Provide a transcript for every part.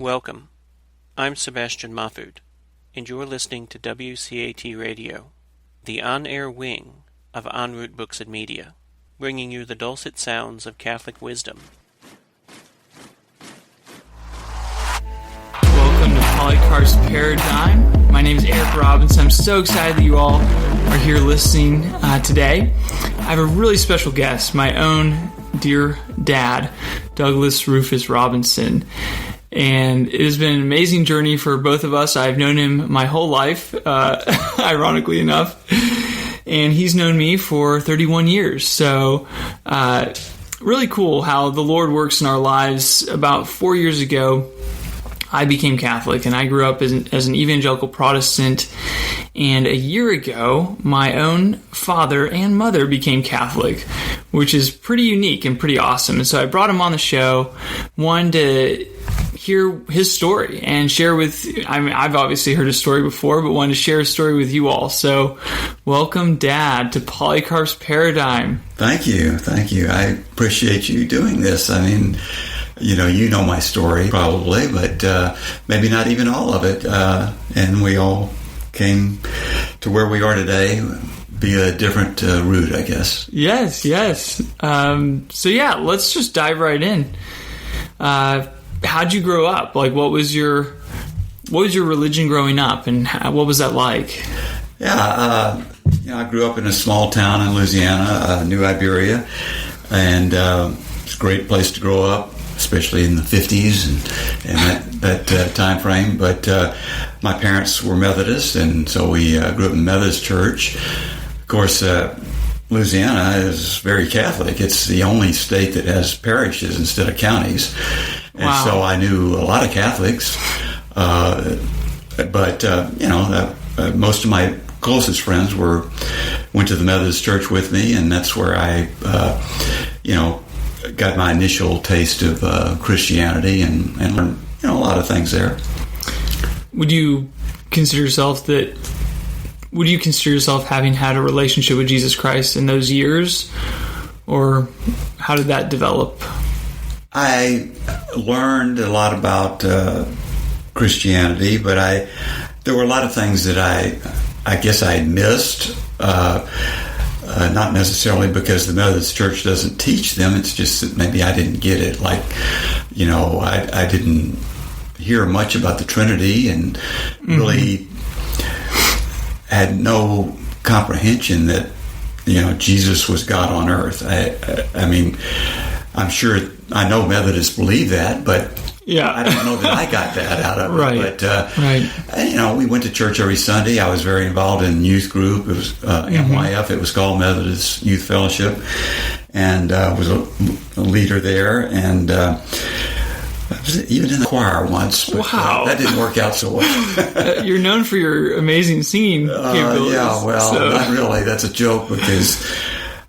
Welcome. I'm Sebastian Mahfood, and you're listening to WCAT Radio, the on-air wing of En Route Books and Media, bringing you the dulcet sounds of Catholic wisdom. Welcome to Polycarp's Paradigm. My name is Eric Robinson. I'm so excited that you all are here listening today. I have a really special guest, my own dear dad, Douglas Rufus Robinson. And it has been an amazing journey for both of us. I've known him my whole life, ironically enough. And he's known me for 31 years. So really cool how the Lord works in our lives. About 4 years ago, I became Catholic, and I grew up as an evangelical Protestant. And a year ago, my own father and mother became Catholic, which is pretty unique and pretty awesome. And so I brought him on the show, wanted to hear his story and share with, I've obviously heard his story before, but wanted to share his story with you all. So welcome, Dad, to Polycarp's Paradigm. Thank you. I appreciate you doing this. I mean, you know my story probably, but maybe not even all of it. And we all came to where we are today via a different route, I guess. Yes. So yeah, let's just dive right in. How'd you grow up? Like, what was your religion growing up, and what was that like? Yeah, I grew up in a small town in Louisiana, New Iberia, and it's a great place to grow up, especially in the 50s and that time frame. But my parents were Methodists, and so we grew up in Methodist church. Of course, Louisiana is very Catholic. It's the only state that has parishes instead of counties. And wow. So I knew a lot of Catholics, but most of my closest friends went to the Methodist church with me, and that's where I, got my initial taste of Christianity and learned a lot of things there. Would you consider yourself having had a relationship with Jesus Christ in those years, or how did that develop? I learned a lot about Christianity, but there were a lot of things that I guess I missed. Not necessarily because the Methodist Church doesn't teach them. It's just that maybe I didn't get it. Like, I didn't hear much about the Trinity, and really had no comprehension that Jesus was God on earth. I mean, I'm sure I know Methodists believe that, but yeah, I don't know that I got that out of right. it. But we went to church every Sunday. I was very involved in youth group. It was MYF. It was called Methodist Youth Fellowship, and was a leader there. And I was even in the choir once. But, wow, that didn't work out so well. You're known for your amazing singing capabilities. Yeah, well, not really. That's a joke because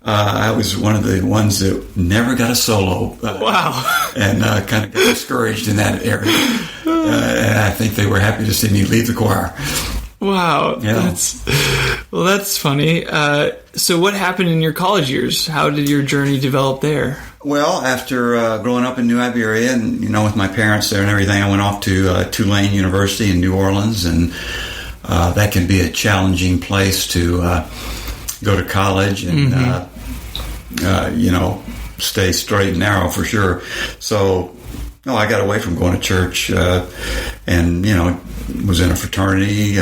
I was one of the ones that never got a solo. Wow. And kind of got discouraged in that area. And I think they were happy to see me leave the choir. Wow. Yeah. That's funny. So what happened in your college years? How did your journey develop there? Well, after growing up in New Iberia and, with my parents there and everything, I went off to Tulane University in New Orleans. And that can be a challenging place to go to college and, stay straight and narrow for sure. So, I got away from going to church and, was in a fraternity,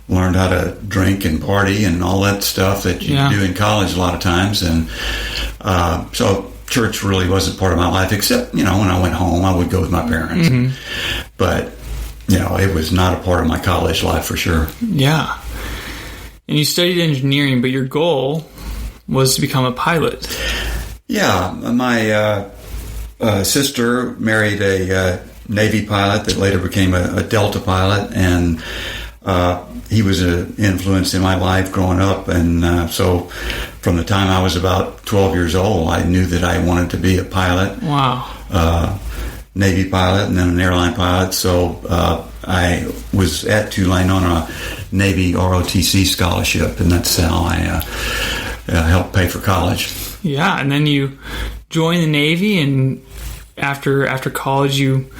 learned how to drink and party and all that stuff that you do in college a lot of times. And so church really wasn't part of my life, except, when I went home, I would go with my parents. But, it was not a part of my college life for sure. Yeah. And you studied engineering, but your goal was to become a pilot. Yeah, my sister married a Navy pilot that later became a Delta pilot, and he was an influence in my life growing up. And so from the time I was about 12 years old, I knew that I wanted to be a pilot. Wow. Navy pilot and then an airline pilot. So I was at Tulane on a Navy ROTC scholarship, and that's how I helped pay for college. Yeah, and then you joined the Navy, and after college you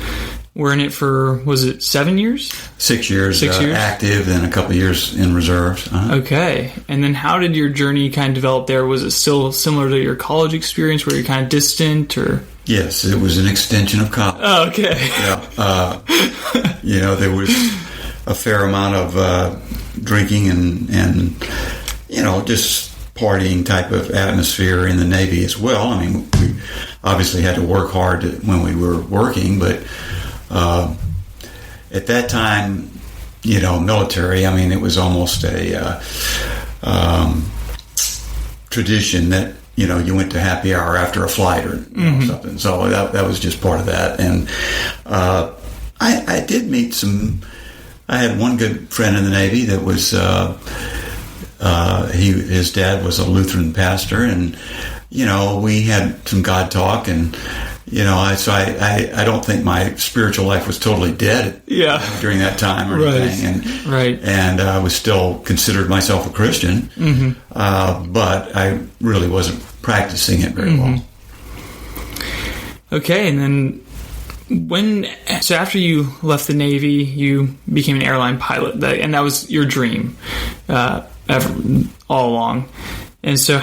were in it for, was it 7 years? 6 years, 6 years? Active, and a couple of years in reserves. Okay. And then how did your journey kind of develop there? Was it still similar to your college experience where you're kind of distant, or? Yes, it was an extension of college. Oh, okay. Yeah. There was a fair amount of drinking and just partying type of atmosphere in the Navy as well. I mean, we obviously had to work hard when we were working, but at that time, military, I mean, it was almost a tradition that, you went to happy hour after a flight or something. So that was just part of that. And I did meet I had one good friend in the Navy that was, his dad was a Lutheran pastor, and, we had some God talk, and, I don't think my spiritual life was totally dead during that time or anything. And I was still considered myself a Christian, but I really wasn't practicing it very well. Okay, and then so after you left the Navy, you became an airline pilot, and that was your dream all along. And so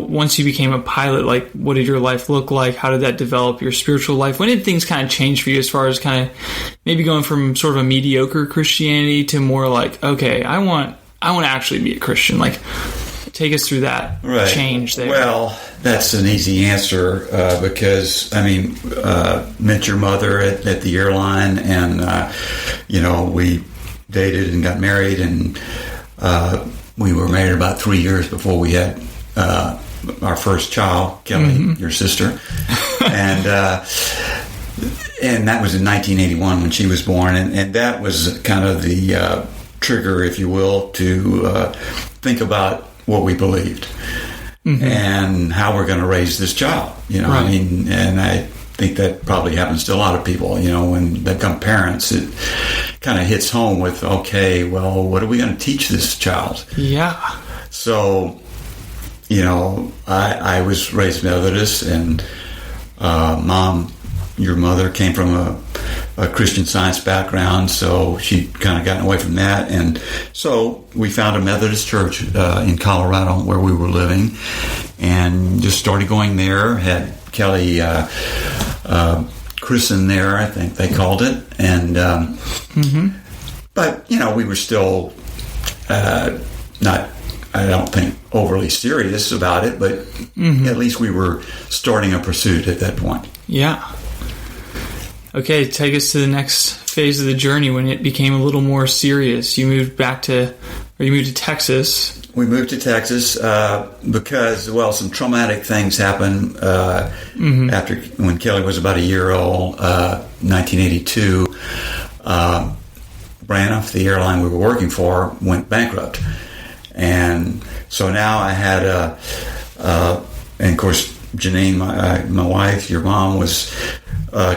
once you became a pilot, what did your life look like? How did that develop your spiritual life? When did things kind of change for you as far as kind of maybe going from sort of a mediocre Christianity to more okay, I want to actually be a Christian? Take us through that change there. Well, that's an easy answer because, met your mother at the airline, and, we dated and got married, and we were married about 3 years before we had our first child, Kelly, your sister. And that was in 1981 when she was born, and that was kind of the trigger, if you will, to think about what we believed and how we're going to raise this child. And I think that probably happens to a lot of people. When they become parents, it kind of hits home with, okay, well, what are we going to teach this child? Yeah. So, I was raised Methodist, and Mom, your mother, came from a Christian Science background, so she'd kind of gotten away from that. And so we found a Methodist church in Colorado where we were living, and just started going there. Had Kelly christened there, I think they called it. And but we were still not, I don't think, overly serious about it, but at least we were starting a pursuit at that point. Yeah. Okay, take us to the next phase of the journey when it became a little more serious. You moved to Texas. We moved to Texas because, some traumatic things happened after, when Kelly was about a year old, 1982. Braniff, the airline we were working for, went bankrupt. And so now I had and of course, Janine, my wife, your mom, was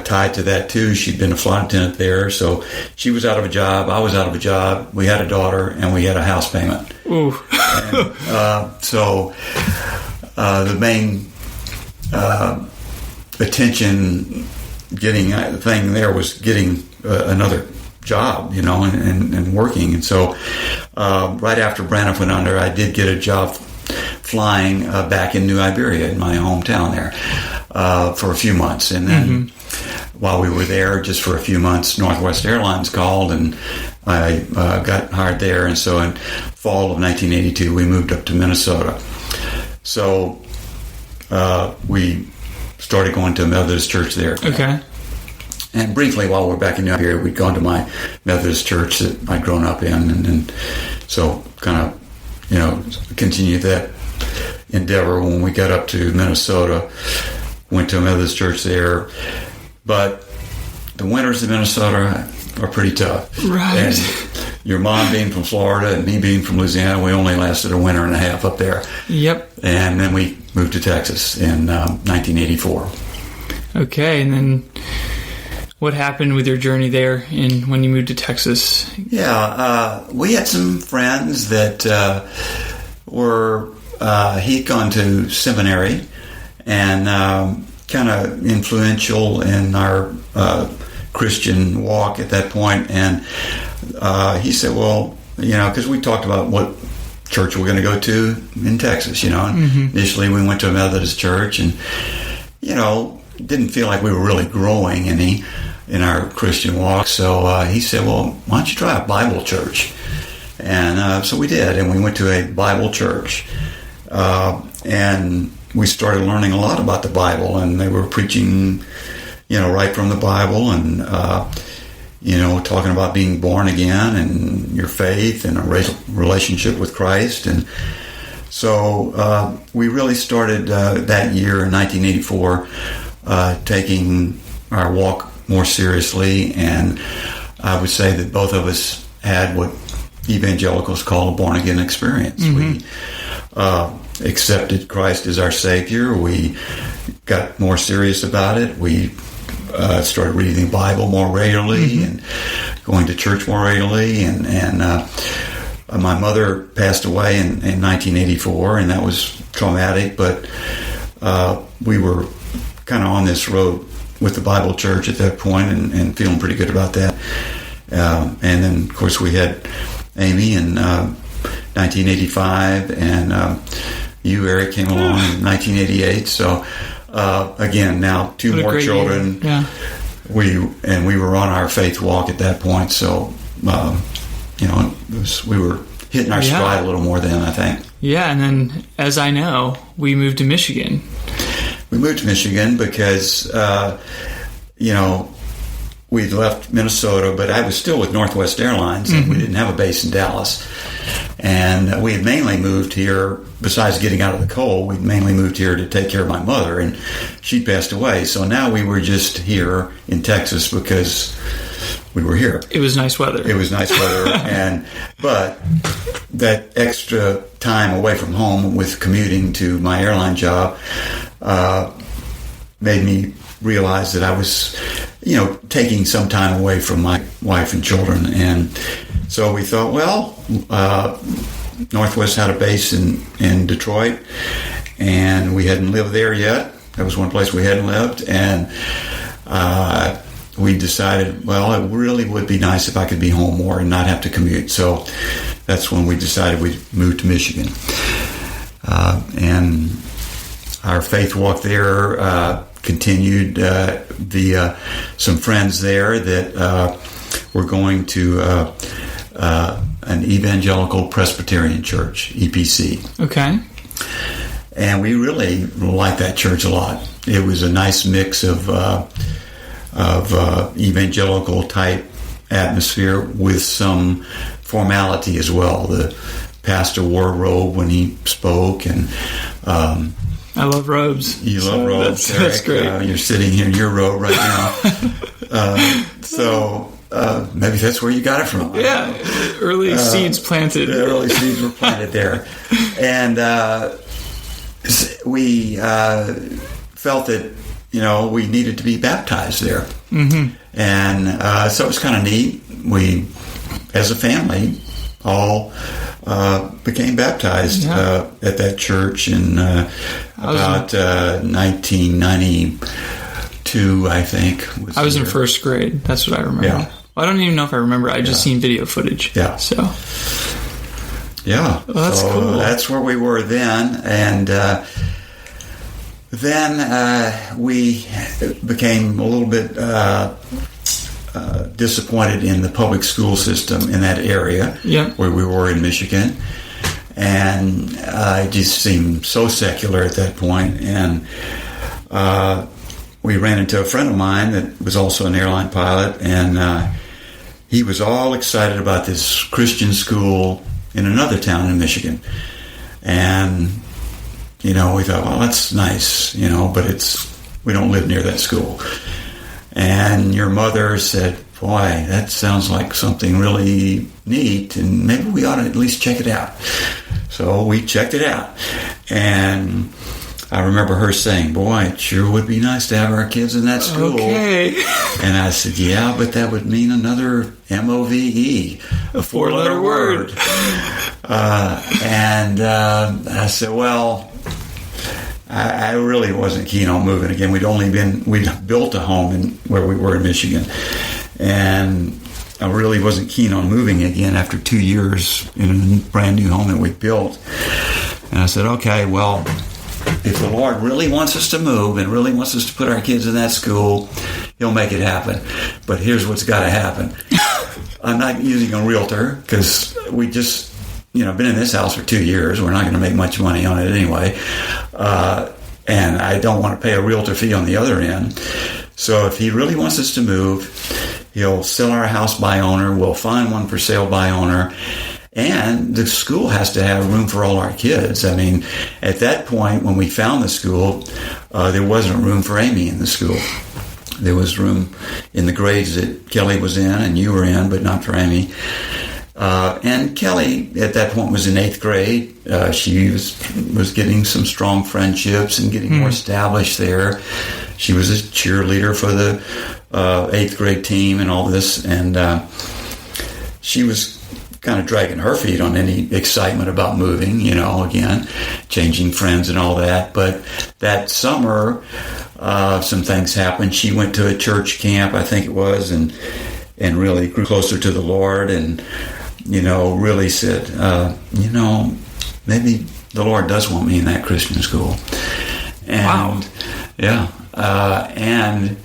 tied to that too. She'd been a flight attendant there, so she was out of a job. I was out of a job. We had a daughter, and we had a house payment. Ooh. And, so the main attention getting thing there was getting another job, and working. And so right after Braniff went under, I did get a job flying back in New Iberia, in my hometown there, for a few months. And then while we were there, just for a few months, Northwest Airlines called, and I got hired there. And so in fall of 1982, we moved up to Minnesota. So we started going to a Methodist church there. Okay. And briefly, while we're back in New Iberia, we'd gone to my Methodist church that I'd grown up in. And so kind of, continued that endeavor. When we got up to Minnesota, went to a Methodist church there. But the winters in Minnesota are pretty tough. Right. And your mom being from Florida and me being from Louisiana, we only lasted a winter and a half up there. Yep. And then we moved to Texas in 1984. Okay, and then what happened with your journey there when you moved to Texas? Yeah, we had some friends that he'd gone to seminary and kind of influential in our Christian walk at that point, and he said, well, because we talked about what church we're going to go to in Texas, and initially we went to a Methodist church, and didn't feel like we were really growing any in our Christian walk. So he said, well, why don't you try a Bible church? And so we did, and we went to a Bible church, and we started learning a lot about the Bible, and they were preaching, right from the Bible, and talking about being born again and your faith and a relationship with Christ. And so we really started that year in 1984 taking our walk more seriously, and I would say that both of us had what evangelicals call a born-again experience. We accepted Christ as our Savior. We got more serious about it. We started reading the Bible more regularly and going to church more regularly. And my mother passed away in 1984, and that was traumatic, but we were kind of on this road with the Bible church at that point, and feeling pretty good about that. And then, of course, we had Amy in 1985, and you, Eric, came along in 1988. So, again, now two more children. Yeah. We were on our faith walk at that point. So, we were hitting our stride a little more then, I think. Yeah, and then, as I know, we moved to Michigan. We moved to Michigan because, we'd left Minnesota, but I was still with Northwest Airlines, and we didn't have a base in Dallas. And we had mainly moved here, besides getting out of the cold, we'd mainly moved here to take care of my mother, and she passed away. So now we were just here in Texas because we were here. It was nice weather. But that extra time away from home with commuting to my airline job made me realize that I was, taking some time away from my wife and children. And so we thought, well, Northwest had a base in Detroit, and we hadn't lived there yet. That was one place we hadn't lived. And we decided, well, it really would be nice if I could be home more and not have to commute. So that's when we decided we'd move to Michigan. And our faith walk there continued via some friends there that were going to an evangelical Presbyterian church, EPC. Okay. And we really liked that church a lot. It was a nice mix of evangelical type atmosphere with some formality as well. The pastor wore a robe when he spoke, and I love robes. You love robes, Eric. That's great. You're sitting here in your robe right now. So maybe that's where you got it from. Yeah, early seeds planted. The early seeds were planted there. And we felt that, we needed to be baptized there. And so it was kind of neat. We, as a family, all became baptized at that church in about 1992, I think. I was in first grade. That's what I remember. Yeah. Well, I don't even know if I remember. I just seen video footage. Yeah. So. Yeah. Well, that's cool. That's where we were then. And then we became a little bit disappointed in the public school system in that area where we were in Michigan. And it just seemed so secular at that point. And we ran into a friend of mine that was also an airline pilot, and he was all excited about this Christian school in another town in Michigan. And, we thought, well, that's nice, but we don't live near that school. And your mother said, boy, that sounds like something really neat, and maybe we ought to at least check it out. So we checked it out. And I remember her saying, boy, it sure would be nice to have our kids in that school. Okay. And I said, yeah, but that would mean another MOVE, a four-letter word. And I said, well, I really wasn't keen on moving again. We'd built a home where we were in Michigan, and I really wasn't keen on moving again after 2 years in a brand new home that we built. And I said, okay, well, if the Lord really wants us to move and really wants us to put our kids in that school, He'll make it happen. But here's what's got to happen. I'm not using a realtor because we just, been in this house for 2 years. We're not going to make much money on it anyway. And I don't want to pay a realtor fee on the other end. So if He really wants us to move, He'll sell our house by owner. We'll find one for sale by owner. And the school has to have room for all our kids. I mean, at that point, when we found the school, there wasn't room for Amy in the school. There was room in the grades that Kelly was in and you were in, but not for Amy. And Kelly, at that point, was in 8th grade. She was getting some strong friendships and getting more established there. She was a cheerleader for the 8th grade team and all this. And she was kind of dragging her feet on any excitement about moving, again, changing friends and all that. But that summer, some things happened. She went to a church camp, I think it was, and really grew closer to the Lord and, really said, maybe the Lord does want me in that Christian school. And, wow. Yeah. And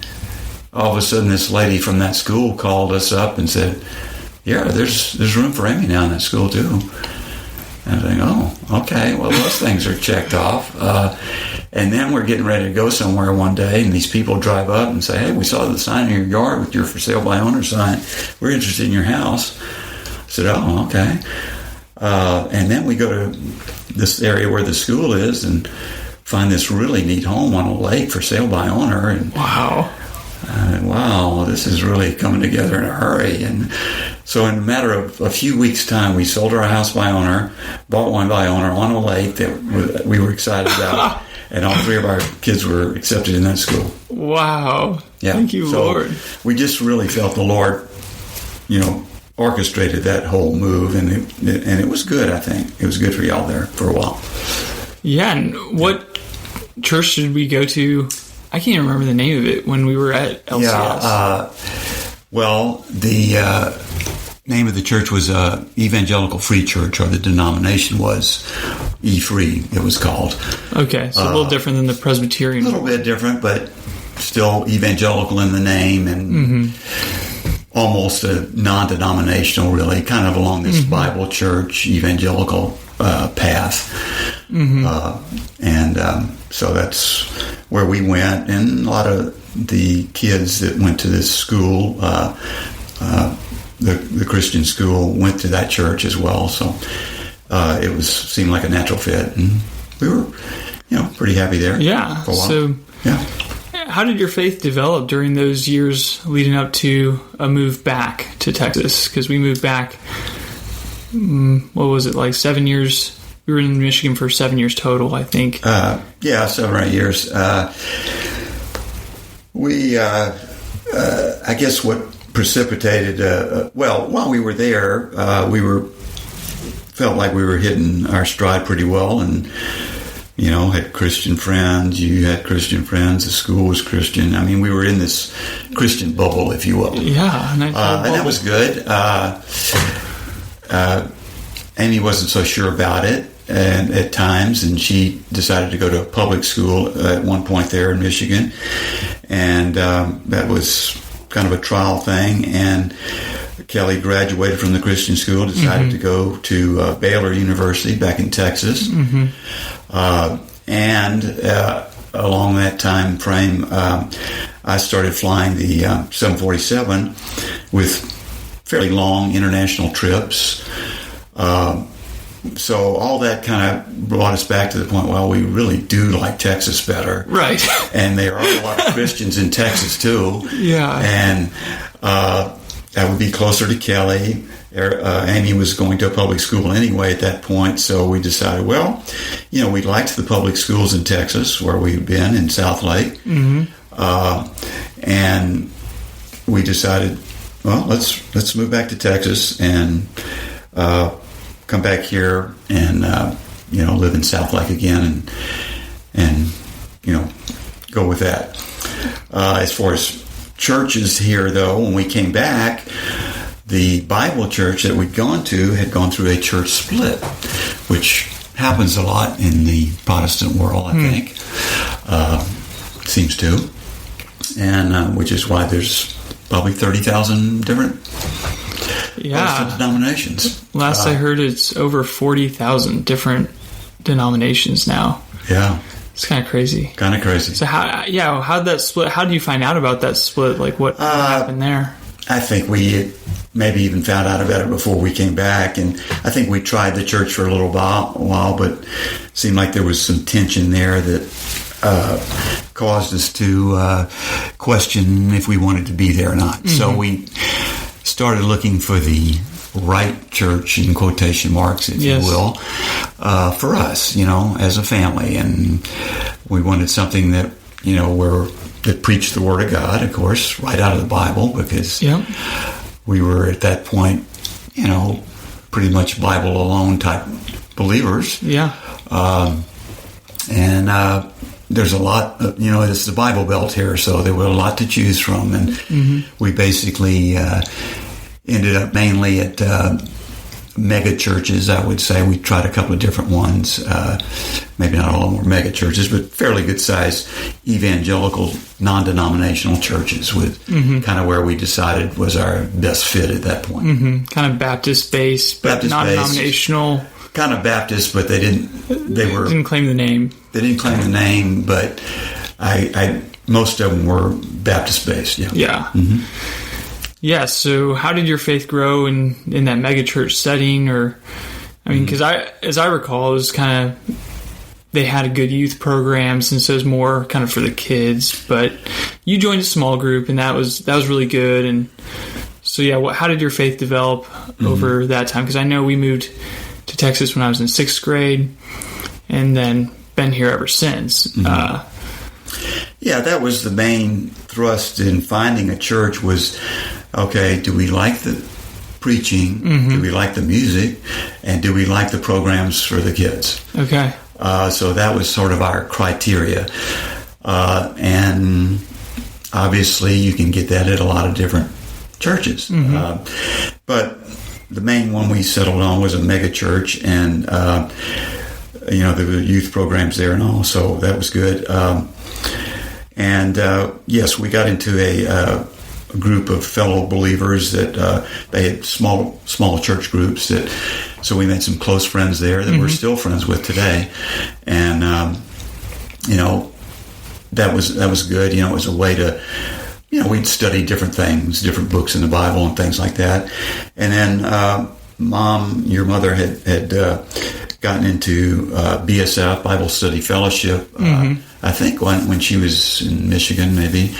all of a sudden, this lady from that school called us up and said, yeah, there's room for Amy now in that school, too. And I think, oh, okay, well, those things are checked off. And then we're getting ready to go somewhere one day, and these people drive up and say, hey, we saw the sign in your yard with your for sale by owner sign. We're interested in your house. I said, oh, okay. And then we go to this area where the school is and find this really neat home on a lake for sale by owner. And wow. Wow, this is really coming together in a hurry. And so in a matter of a few weeks' time, we sold our house by owner, bought one by owner on a lake that we were excited about, and all 3 of our kids were accepted in that school. Wow. Yeah. Thank you, so Lord. We just really felt the Lord, orchestrated that whole move, and it was good, I think. It was good for y'all there for a while. Yeah, and what church did we go to? I can't remember the name of it when we were at LCS. Yeah, well, the name of the church was Evangelical Free Church, or the denomination was E-Free, it was called. Okay, so a little different than the Presbyterian. A little bit different, but still evangelical in the name, and almost a non-denominational, really, kind of along this Bible church, evangelical path. So that's where we went, and a lot of the kids that went to this school, the Christian school, went to that church as well. So it seemed like a natural fit, and we were, pretty happy there. Yeah. For a while. So, yeah. How did your faith develop during those years leading up to a move back to Texas? Because we moved back, what was it, like 7 years? We were in Michigan for 7 years total, I think. 7 or 8 years. I guess what precipitated, while we were there, felt like we were hitting our stride pretty well, and, had Christian friends. You had Christian friends. The school was Christian. I mean, we were in this Christian bubble, if you will. Yeah. And that was good. Amy wasn't so sure about it. And at times, and she decided to go to a public school at one point there in Michigan, and that was kind of a trial thing. And Kelly graduated from the Christian school, decided to go to Baylor University back in Texas, and along that time frame, I started flying the 747 with fairly long international trips. So all that kind of brought us back to the point, well, we really do like Texas better. Right. And there are a lot of Christians in Texas, too. Yeah. And that would be closer to Kelly. Amy was going to a public school anyway at that point, so we decided, well, we liked the public schools in Texas, where we'd been in South Lake. And we decided, well, let's move back to Texas and come back here and live in South Lake again, and go with that. As far as churches here, though, when we came back, the Bible church that we'd gone to had gone through a church split, which happens a lot in the Protestant world, I think. Seems to. And which is why there's probably 30,000 different Protestant denominations. Last I heard, it's over 40,000 different denominations now. Yeah. It's kind of crazy. So how'd that split? How did you find out about that split? Like what happened there? I think we maybe even found out about it before we came back, and I think we tried the church for a little while, but it seemed like there was some tension there that caused us to question if we wanted to be there or not. Mm-hmm. So we started looking for the right church, in quotation marks, if you will, for us, as a family. And we wanted something that, that preached the Word of God, of course, right out of the Bible, because we were at that point, pretty much Bible alone type believers. Yeah. And there's a lot, it's the Bible Belt here, so there were a lot to choose from. And we basically ended up mainly at mega churches, I would say. We tried a couple of different ones. Maybe not all of them were mega churches, but fairly good-sized evangelical, non-denominational churches with kind of where we decided was our best fit at that point. Mm-hmm. Kind of Baptist-based, but non-denominational. Kind of Baptist, but they didn't claim the name. They didn't claim the name, but most of them were Baptist-based. Yeah. Yeah. Mm-hmm. Yeah, so how did your faith grow in that megachurch setting? Or, because as I recall, it was kind of, they had a good youth program, since it was more kind of for the kids. But you joined a small group, and that was really good. And so, how did your faith develop over that time? Because I know we moved to Texas when I was in 6th grade, and then been here ever since. That was the main thrust in finding a church was, okay, do we like the preaching? Do we like the music? And do we like the programs for the kids? Okay. So that was sort of our criteria. And obviously you can get that at a lot of different churches. But the main one we settled on was a mega church, and there were youth programs there and all, so that was good. Yes, we got into a group of fellow believers that they had small church groups, so we made some close friends there that we're still friends with today, and that was good. It was a way to, we'd study different things, different books in the Bible and things like that. And then Mom, your mother had gotten into BSF, Bible Study Fellowship, I think when she was in Michigan, maybe,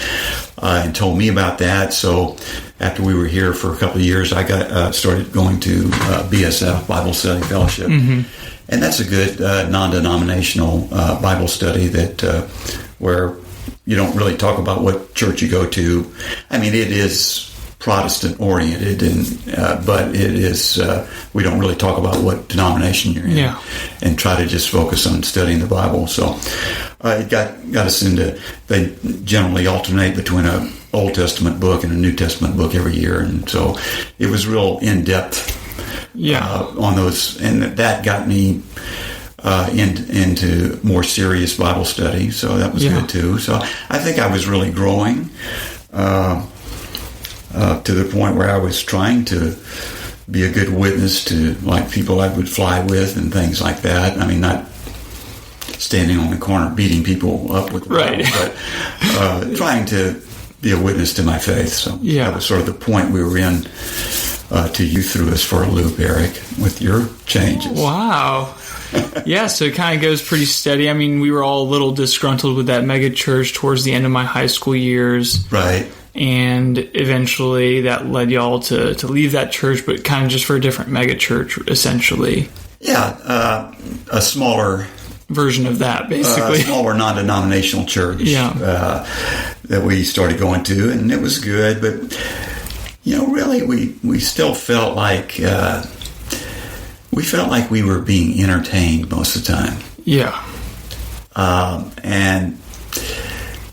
and told me about that. So after we were here for a couple of years, I started going to BSF, Bible Study Fellowship. And that's a good non-denominational Bible study that where you don't really talk about what church you go to. I mean, it is Protestant oriented, but it is we don't really talk about what denomination you're in, and try to just focus on studying the Bible. So it got us into. They generally alternate between an Old Testament book and a New Testament book every year, and so it was real in depth on those, and that got me into more serious Bible study. So that was good too. So I think I was really growing. To the point where I was trying to be a good witness to like people I would fly with and things like that. I mean, not standing on the corner beating people up with the Bible, but trying to be a witness to my faith. So that was sort of the point we were in till you threw us for a loop, Eric, with your changes. Wow. So it kind of goes pretty steady. I mean, we were all a little disgruntled with that mega church towards the end of my high school years. Right. And eventually that led y'all to leave that church, but kind of just for a different mega church, essentially. Yeah, a smaller version of that, basically. A smaller non-denominational church that we started going to, and it was good. But, really we still felt like we were being entertained most of the time. Yeah. And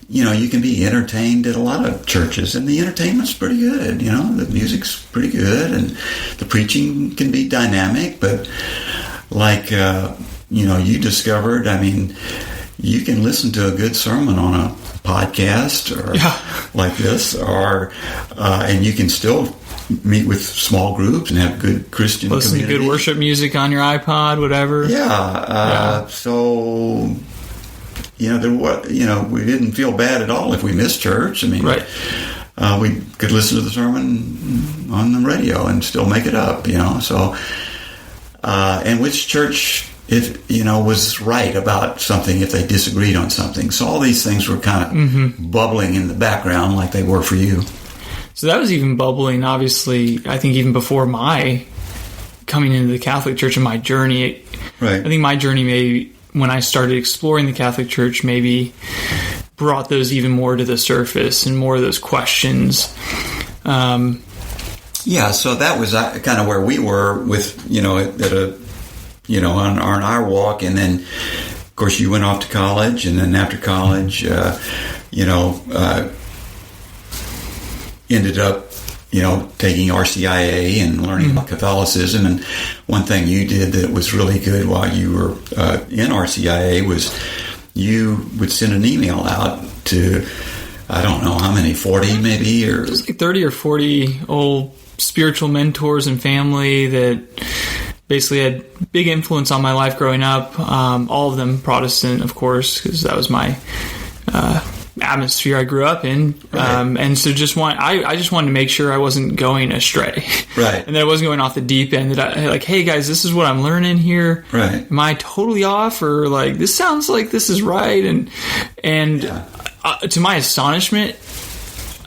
you can be entertained at a lot of churches, and the entertainment's pretty good. The music's pretty good, and the preaching can be dynamic. But like you discovered, you can listen to a good sermon on a podcast or like this, or and you can still meet with small groups and have good Christian listen community. to good worship music on your iPod, whatever. So we didn't feel bad at all if we missed church. Right. We could listen to the sermon on the radio and still make it up. So and which church was right about something if they disagreed on something. So all these things were kind of bubbling in the background like they were for you. So that was even bubbling, obviously, I think even before my coming into the Catholic Church and my journey. Right. I think my journey maybe when I started exploring the Catholic Church maybe brought those even more to the surface and more of those questions. So that was kind of where we were with, on our walk. And then, of course, you went off to college, and then after college, ended up, taking RCIA and learning about Catholicism. And one thing you did that was really good while you were in RCIA was you would send an email out to, I don't know how many, 40 maybe? Or just like 30 or 40 old spiritual mentors and family that basically had big influence on my life growing up. All of them Protestant, of course, because that was my atmosphere I grew up in. Right. And so I just wanted to make sure I wasn't going astray. Right. And that I wasn't going off the deep end. That I, like, hey guys, this is what I'm learning here. Right. Am I totally off, or like this sounds like this is right? And to my astonishment,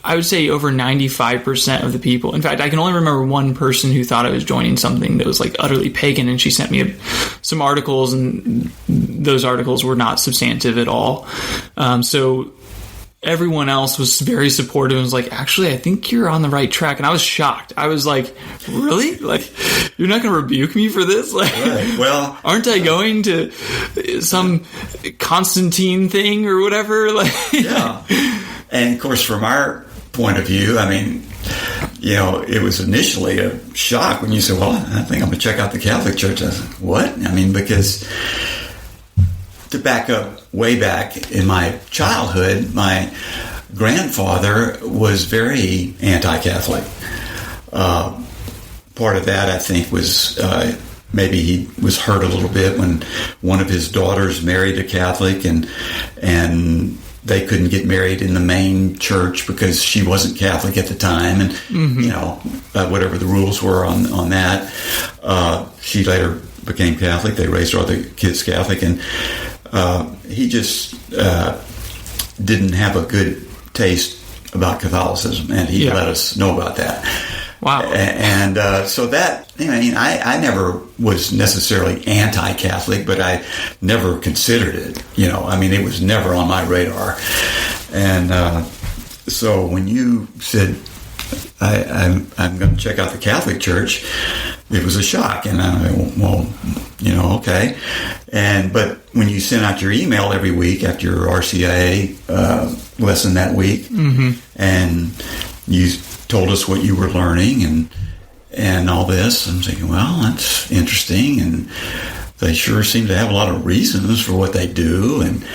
I would say over 95% of the people. In fact, I can only remember one person who thought I was joining something that was like utterly pagan, and she sent me some articles, and those articles were not substantive at all. So everyone else was very supportive and was like, actually, I think you're on the right track. And I was shocked. I was like, really? Like, you're not going to rebuke me for this? Like, right. Well, aren't I going to some Constantine thing or whatever? Like, yeah. And of course, from our point of view, it was initially a shock when you said, well, I think I'm going to check out the Catholic Church. I said, what? Because to back up way back in my childhood, my grandfather was very anti-Catholic. Part of that, I think, was maybe he was hurt a little bit when one of his daughters married a Catholic, and they couldn't get married in the main church because she wasn't Catholic at the time, and whatever the rules were on that. She later became Catholic. They raised all the kids Catholic, and he just didn't have a good taste about Catholicism, and he let us know about that. Wow. And so that, I never was necessarily anti-Catholic, but I never considered it. It was never on my radar. And so when you said, I'm going to check out the Catholic Church, it was a shock. And I went, well, okay. But when you sent out your email every week after your RCIA lesson that week, and you told us what you were learning and all this, I'm thinking, well, that's interesting, and they sure seem to have a lot of reasons for what they do, and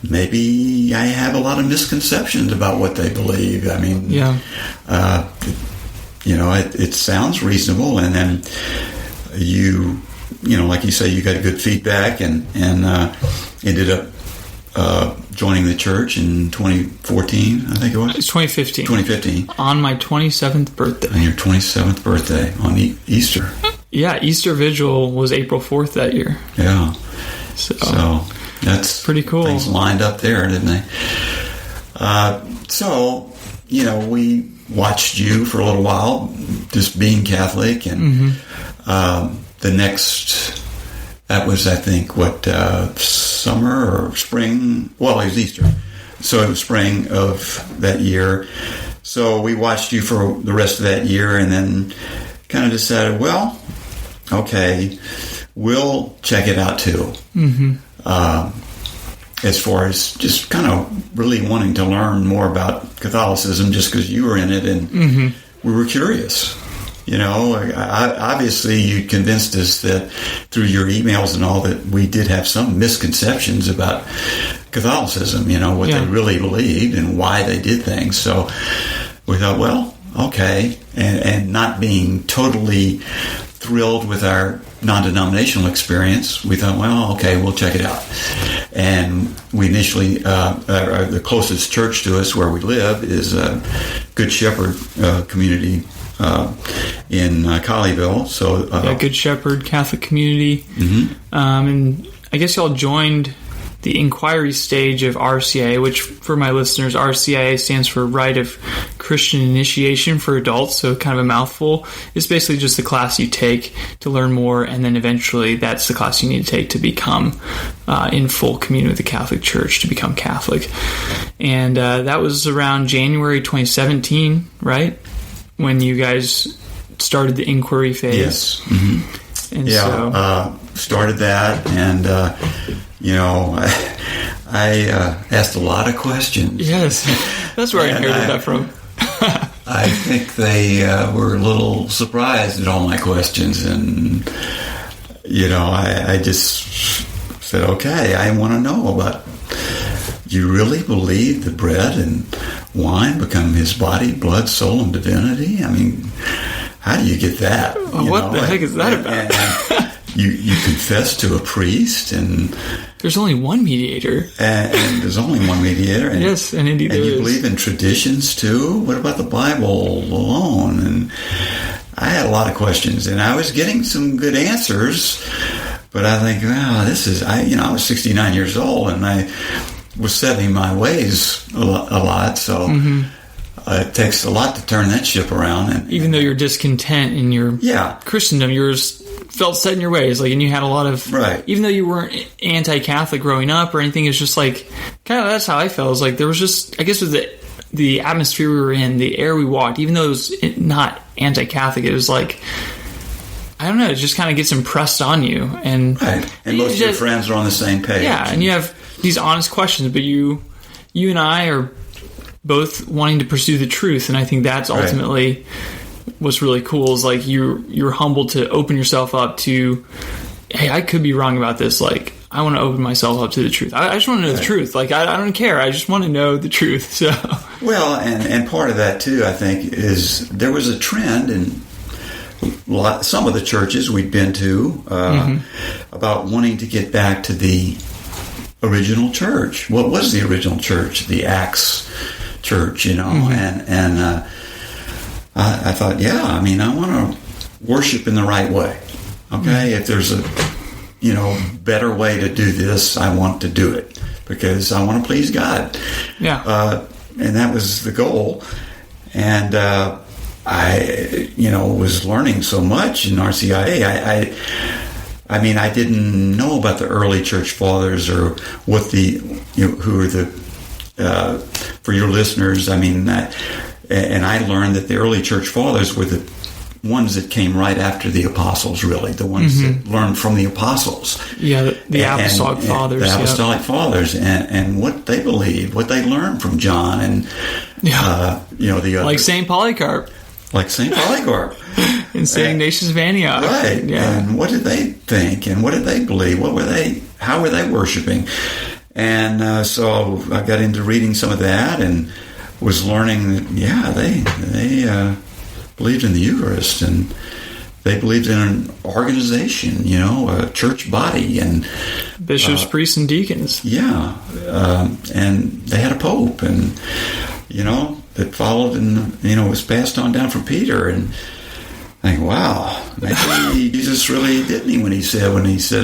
maybe I have a lot of misconceptions about what they believe. It sounds reasonable, and then you like you say, you got good feedback, and ended up joining the church in 2014, I think it was. It was 2015. 2015. On my 27th birthday. On your 27th birthday, on Easter. Yeah, Easter Vigil was April 4th that year. Yeah. So that's pretty cool. Things lined up there, didn't they? We watched you for a little while, just being Catholic, and the next... That was, I think, summer or spring? Well, it was Easter. So it was spring of that year. So we watched you for the rest of that year, and then kind of decided, well, okay, we'll check it out too. as far as just kind of really wanting to learn more about Catholicism just because you were in it and we were curious. You know, obviously you convinced us that through your emails and all that we did have some misconceptions about Catholicism, you know, what they really believed and why they did things. So we thought, well, okay. And not being totally thrilled with our non-denominational experience, we thought, well, okay, we'll check it out. And we initially, the closest church to us where we live is Good Shepherd community in Colleyville. So Good Shepherd Catholic community. And I guess y'all joined the inquiry stage of RCIA, which for my listeners, RCIA stands for Rite of Christian Initiation for Adults, so kind of a mouthful. It's basically just the class you take to learn more, and then eventually that's the class you need to take to become in full communion with the Catholic Church, to become Catholic. And that was around January 2017, right? When you guys started the inquiry phase. Yes. And started that, and you know, I asked a lot of questions. Yes, that's where I inherited that from. I think they were a little surprised at all my questions, and you know, I just said, okay, I want to know about. You really believe that bread and wine become his body, blood, soul, and divinity? I mean, how do you get that? What the heck is that about? You confess to a priest, and there's only one mediator. And there's only one mediator. And, yes, and indeed there is. And you believe in traditions too? What about the Bible alone? And I had a lot of questions, and I was getting some good answers, but I think, wow, I was 69 years old, and I was setting my ways a lot, so it takes a lot to turn that ship around. And even though you're discontent in your Christendom, you're felt set in your ways, like, and you had a lot of even though you weren't anti-Catholic growing up or anything, it's just like kind of that's how I felt. It was like there was just, I guess, with the atmosphere we were in, the air we walked, even though it was not anti-Catholic, it was like, I don't know, it just kind of gets impressed on you, and most of your friends are on the same page. Yeah, and you have these honest questions, but you and I are both wanting to pursue the truth, and I think that's ultimately what's really cool. Is like you're humble to open yourself up to, hey, I could be wrong about this. Like, I want to open myself up to the truth. I just want to know the truth. Like, I don't care. I just want to know the truth. So, well, and part of that too, I think, is there was a trend in some of the churches we'd been to about wanting to get back to the original church. What was the original church? The Acts church, you know, and I thought, I mean, I want to worship in the right way. Okay, if there's a better way to do this, I want to do it because I want to please God. Yeah, and that was the goal. And I was learning so much in RCIA. I mean, I didn't know about the early church fathers or what who are the, for your listeners, I mean, and I learned that the early church fathers were the ones that came right after the apostles, really, the ones that learned from the apostles. Yeah, the apostolic fathers. The apostolic fathers, and what they believed, what they learned from John, and, the other. Like St. Polycarp. Like St. Polycarp. And St. Ignatius of Antioch. Right. Yeah. And what did they think? And what did they believe? How were they worshiping? And so I got into reading some of that and was learning that, they believed in the Eucharist, and they believed in an organization, a church body, and bishops, priests, and deacons. Yeah. And they had a pope, and, that followed and, was passed on down from Peter. And I think, wow, maybe Jesus really didn't he when he said,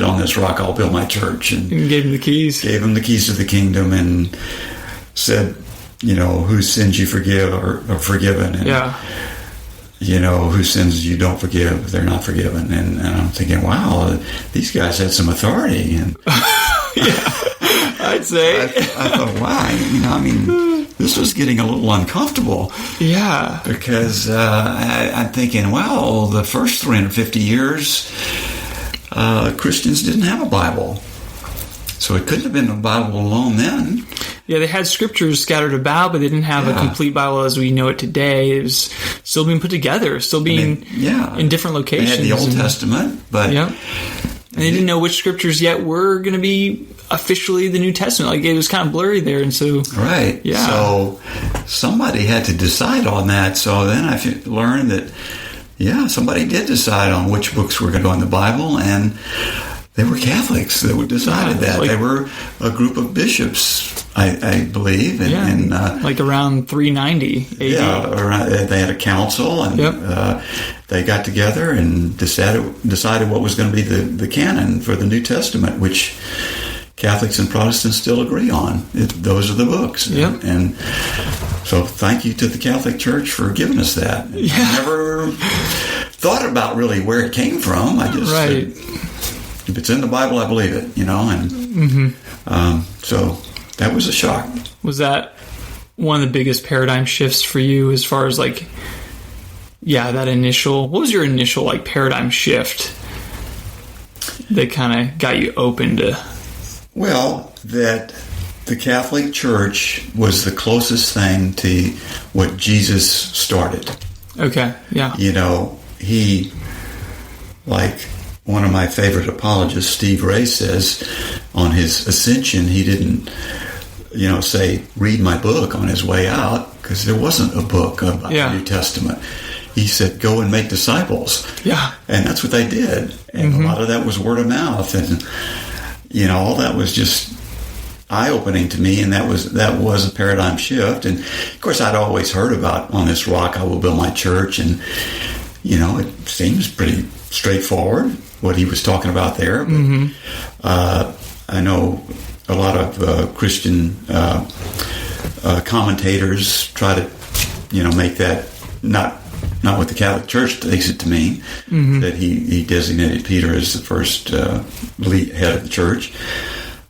on this rock I'll build my church. And gave him the keys. Gave him the keys to the kingdom and said, whose sins you forgive are forgiven. And, whose sins you don't forgive, they're not forgiven. And I'm thinking, wow, these guys had some authority. And I'd say. I thought, wow, this was getting a little uncomfortable. Yeah. Because I'm thinking, wow, the first 350 years, Christians didn't have a Bible. So it couldn't have been the Bible alone then. Yeah, they had scriptures scattered about, but they didn't have a complete Bible as we know it today. It was still being put together, still being in different locations. They had the Old Testament, but... Yeah. And they didn't know which scriptures yet were going to be officially the New Testament. Like, it was kind of blurry there, and so... Right. Yeah. So somebody had to decide on that. So then I learned that, somebody did decide on which books were going to go in the Bible, and they were Catholics that decided that. They were a group of bishops, I believe. And, like around 390 AD. Yeah, they had a council, and they got together and decided what was going to be the canon for the New Testament, which Catholics and Protestants still agree on. Those are the books. Yep. And so thank you to the Catholic Church for giving us that. I never thought about really where it came from. I just if it's in the Bible, I believe it, and so that was a shock. Was that one of the biggest paradigm shifts for you as far as what was your initial paradigm shift that kind of got you open to? Well, that the Catholic Church was the closest thing to what Jesus started. Okay, yeah. He, like one of my favorite apologists, Steve Ray, says on his ascension, he didn't, say, read my book on his way out, because there wasn't a book about the New Testament. He said, go and make disciples. Yeah. And that's what they did. And a lot of that was word of mouth. And, all that was just eye-opening to me, and that was a paradigm shift. And, of course, I'd always heard about, on this rock I will build my church, and, it seems pretty straightforward what he was talking about there. But I know a lot of Christian commentators try to, make that not what the Catholic Church takes it to mean, that he designated Peter as the first head of the church.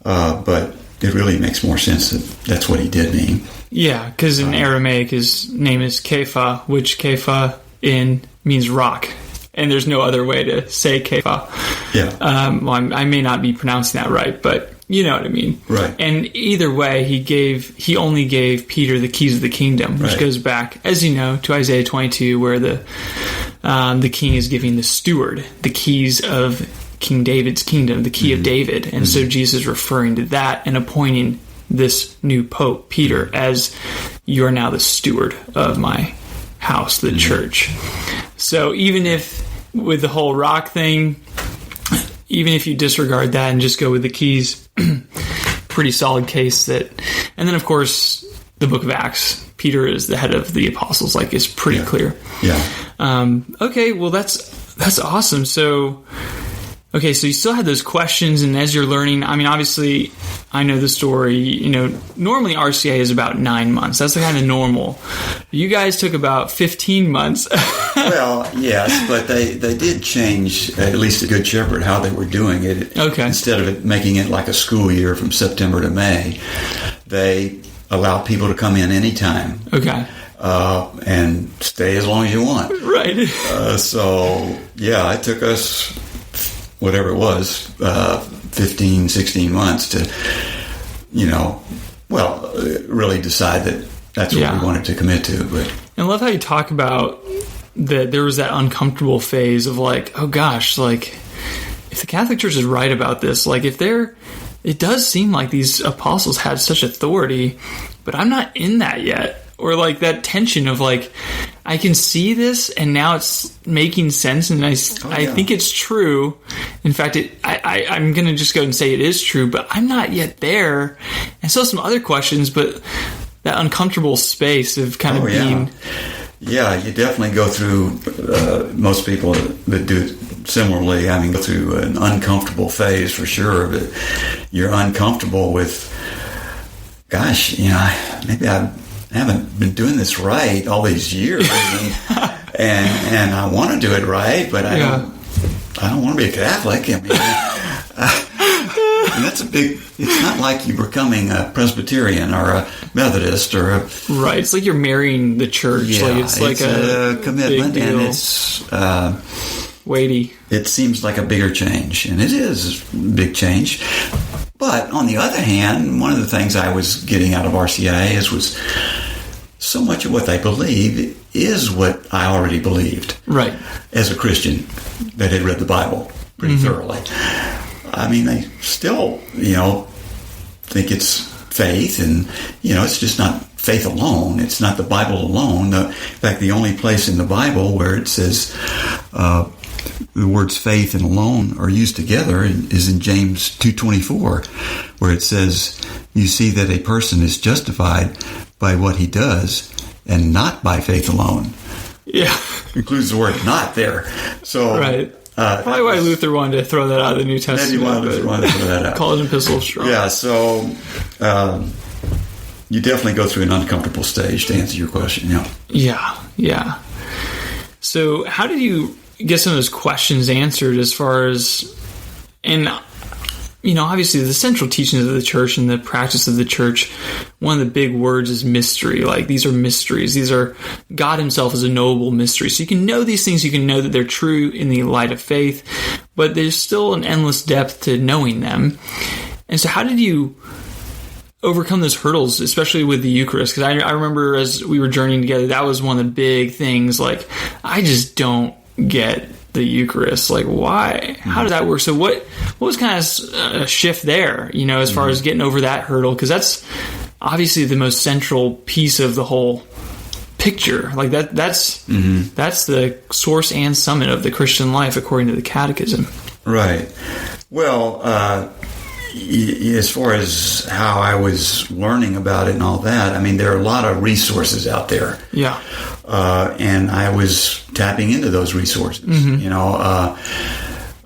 But it really makes more sense that that's what he did mean. Yeah, because in Aramaic his name is Kepha, which Kepha means rock. And there's no other way to say Kepha. Yeah. I may not be pronouncing that right, but you know what I mean. Right. And either way, he only gave Peter the keys of the kingdom, which goes back, as you know, to Isaiah 22, where the king is giving the steward the keys of King David's kingdom, the key of David. And so Jesus is referring to that and appointing this new pope, Peter, as you are now the steward of my house, the church. So even if with the whole rock thing, even if you disregard that and just go with the keys, pretty solid case that. And then of course the book of Acts, Peter is the head of the apostles, it's pretty clear. Yeah. Okay, well that's awesome. So okay, so you still had those questions, and as you're learning, obviously, I know the story, normally RCA is about 9 months. That's the kind of normal. You guys took about 15 months. Well, yes, but they did change, at least at Good Shepherd, how they were doing it. Okay. Instead of making it like a school year from September to May, they allowed people to come in anytime. Okay. And stay as long as you want. Right. So, yeah, it took us whatever it was, 15, 16 months to, really decide that that's what we wanted to commit to. But and I love how you talk about that there was that uncomfortable phase of oh gosh, if the Catholic Church is right about this, it does seem like these apostles had such authority, but I'm not in that yet. Or that tension of I can see this and now it's making sense, and I think it's true. In fact, I'm going to just go and say it is true, but I'm not yet there. And so some other questions, but that uncomfortable space of kind of being. Yeah, you definitely go through, most people that do it similarly, go through an uncomfortable phase for sure. But you're uncomfortable with, gosh, maybe I haven't been doing this right all these years, and I want to do it right, but I don't want to be a Catholic. And that's a big. It's not like you're becoming a Presbyterian or a Methodist or a right. It's like you're marrying the church. Yeah, it's a commitment, and it's weighty. It seems like a bigger change, and it is a big change. But on the other hand, one of the things I was getting out of RCIA was so much of what they believe is what I already believed. Right. As a Christian that had read the Bible pretty thoroughly. I mean, they still, think it's faith, and, it's just not faith alone. It's not the Bible alone. In fact, the only place in the Bible where it says the words faith and alone are used together is in James 2:24, where it says, you see that a person is justified by what he does and not by faith alone. Yeah. Includes the word not there. So, right. Probably why Luther wanted to throw that out of the New Testament. Maybe why Luther wanted to throw that out. Call it an epistle of strong. Yeah, so you definitely go through an uncomfortable stage to answer your question. Yeah. So how did you get some of those questions answered as far as, and obviously the central teachings of the church and the practice of the church, one of the big words is mystery. Like, these are mysteries. These are, God himself is a knowable mystery. So you can know these things, you can know that they're true in the light of faith, but there's still an endless depth to knowing them. And so how did you overcome those hurdles, especially with the Eucharist? Because I remember as we were journeying together, that was one of the big things. Like, I just don't get the Eucharist. Like, why? How does that work? So what was kind of a shift there, as far as getting over that hurdle? Because that's obviously the most central piece of the whole picture. Like, that's the source and summit of the Christian life, according to the Catechism. Right. Well, as far as how I was learning about it and all that, I mean, there are a lot of resources out there. Yeah. And I was tapping into those resources.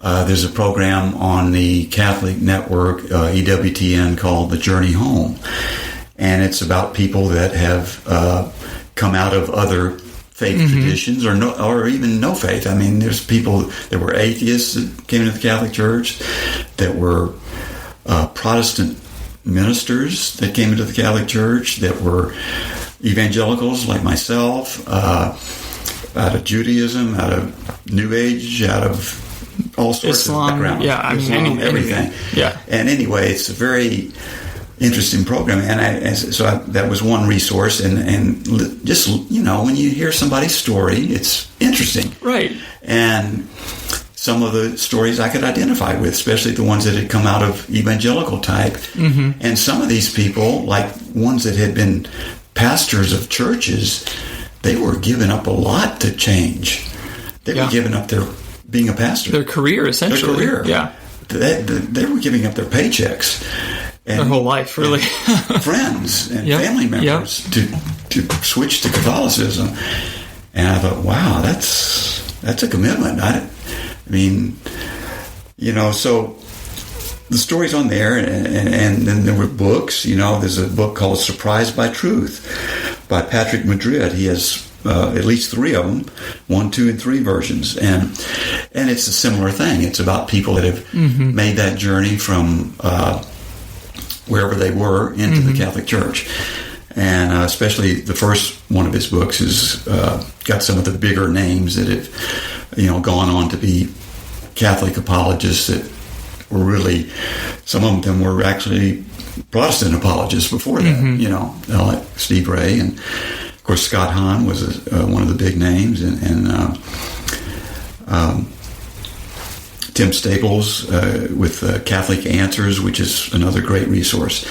There's a program on the Catholic network, EWTN, called The Journey Home. And it's about people that have come out of other faith traditions or even no faith. I mean, there's people that were atheists that came into the Catholic Church, that were Protestant ministers that came into the Catholic Church, that were evangelicals like myself, out of Judaism, out of New Age, out of all sorts Islam, of backgrounds. Yeah, I mean, everything. Yeah. And anyway, it's a very interesting program, and so that was one resource. And just when you hear somebody's story, it's interesting, right? And some of the stories I could identify with, especially the ones that had come out of evangelical type. And some of these people, like ones that had been pastors of churches, they were giving up a lot to change. They were giving up their being a pastor. Their career, essentially. Their career. Yeah. They were giving up their paychecks. And their whole life, really. Friends and family members to switch to Catholicism. And I thought, wow, that's a commitment. I mean, so the story's on there, and then there were books. There's a book called Surprised by Truth by Patrick Madrid. He has at least 3 of them, 1, 2, and 3 versions. And it's a similar thing. It's about people that have made that journey from wherever they were into the Catholic Church. And especially the first one of his books has got some of the bigger names that have, gone on to be Catholic apologists that were really, some of them were actually Protestant apologists before that, like Steve Ray. And, of course, Scott Hahn was one of the big names. And Tim Staples with Catholic Answers, which is another great resource.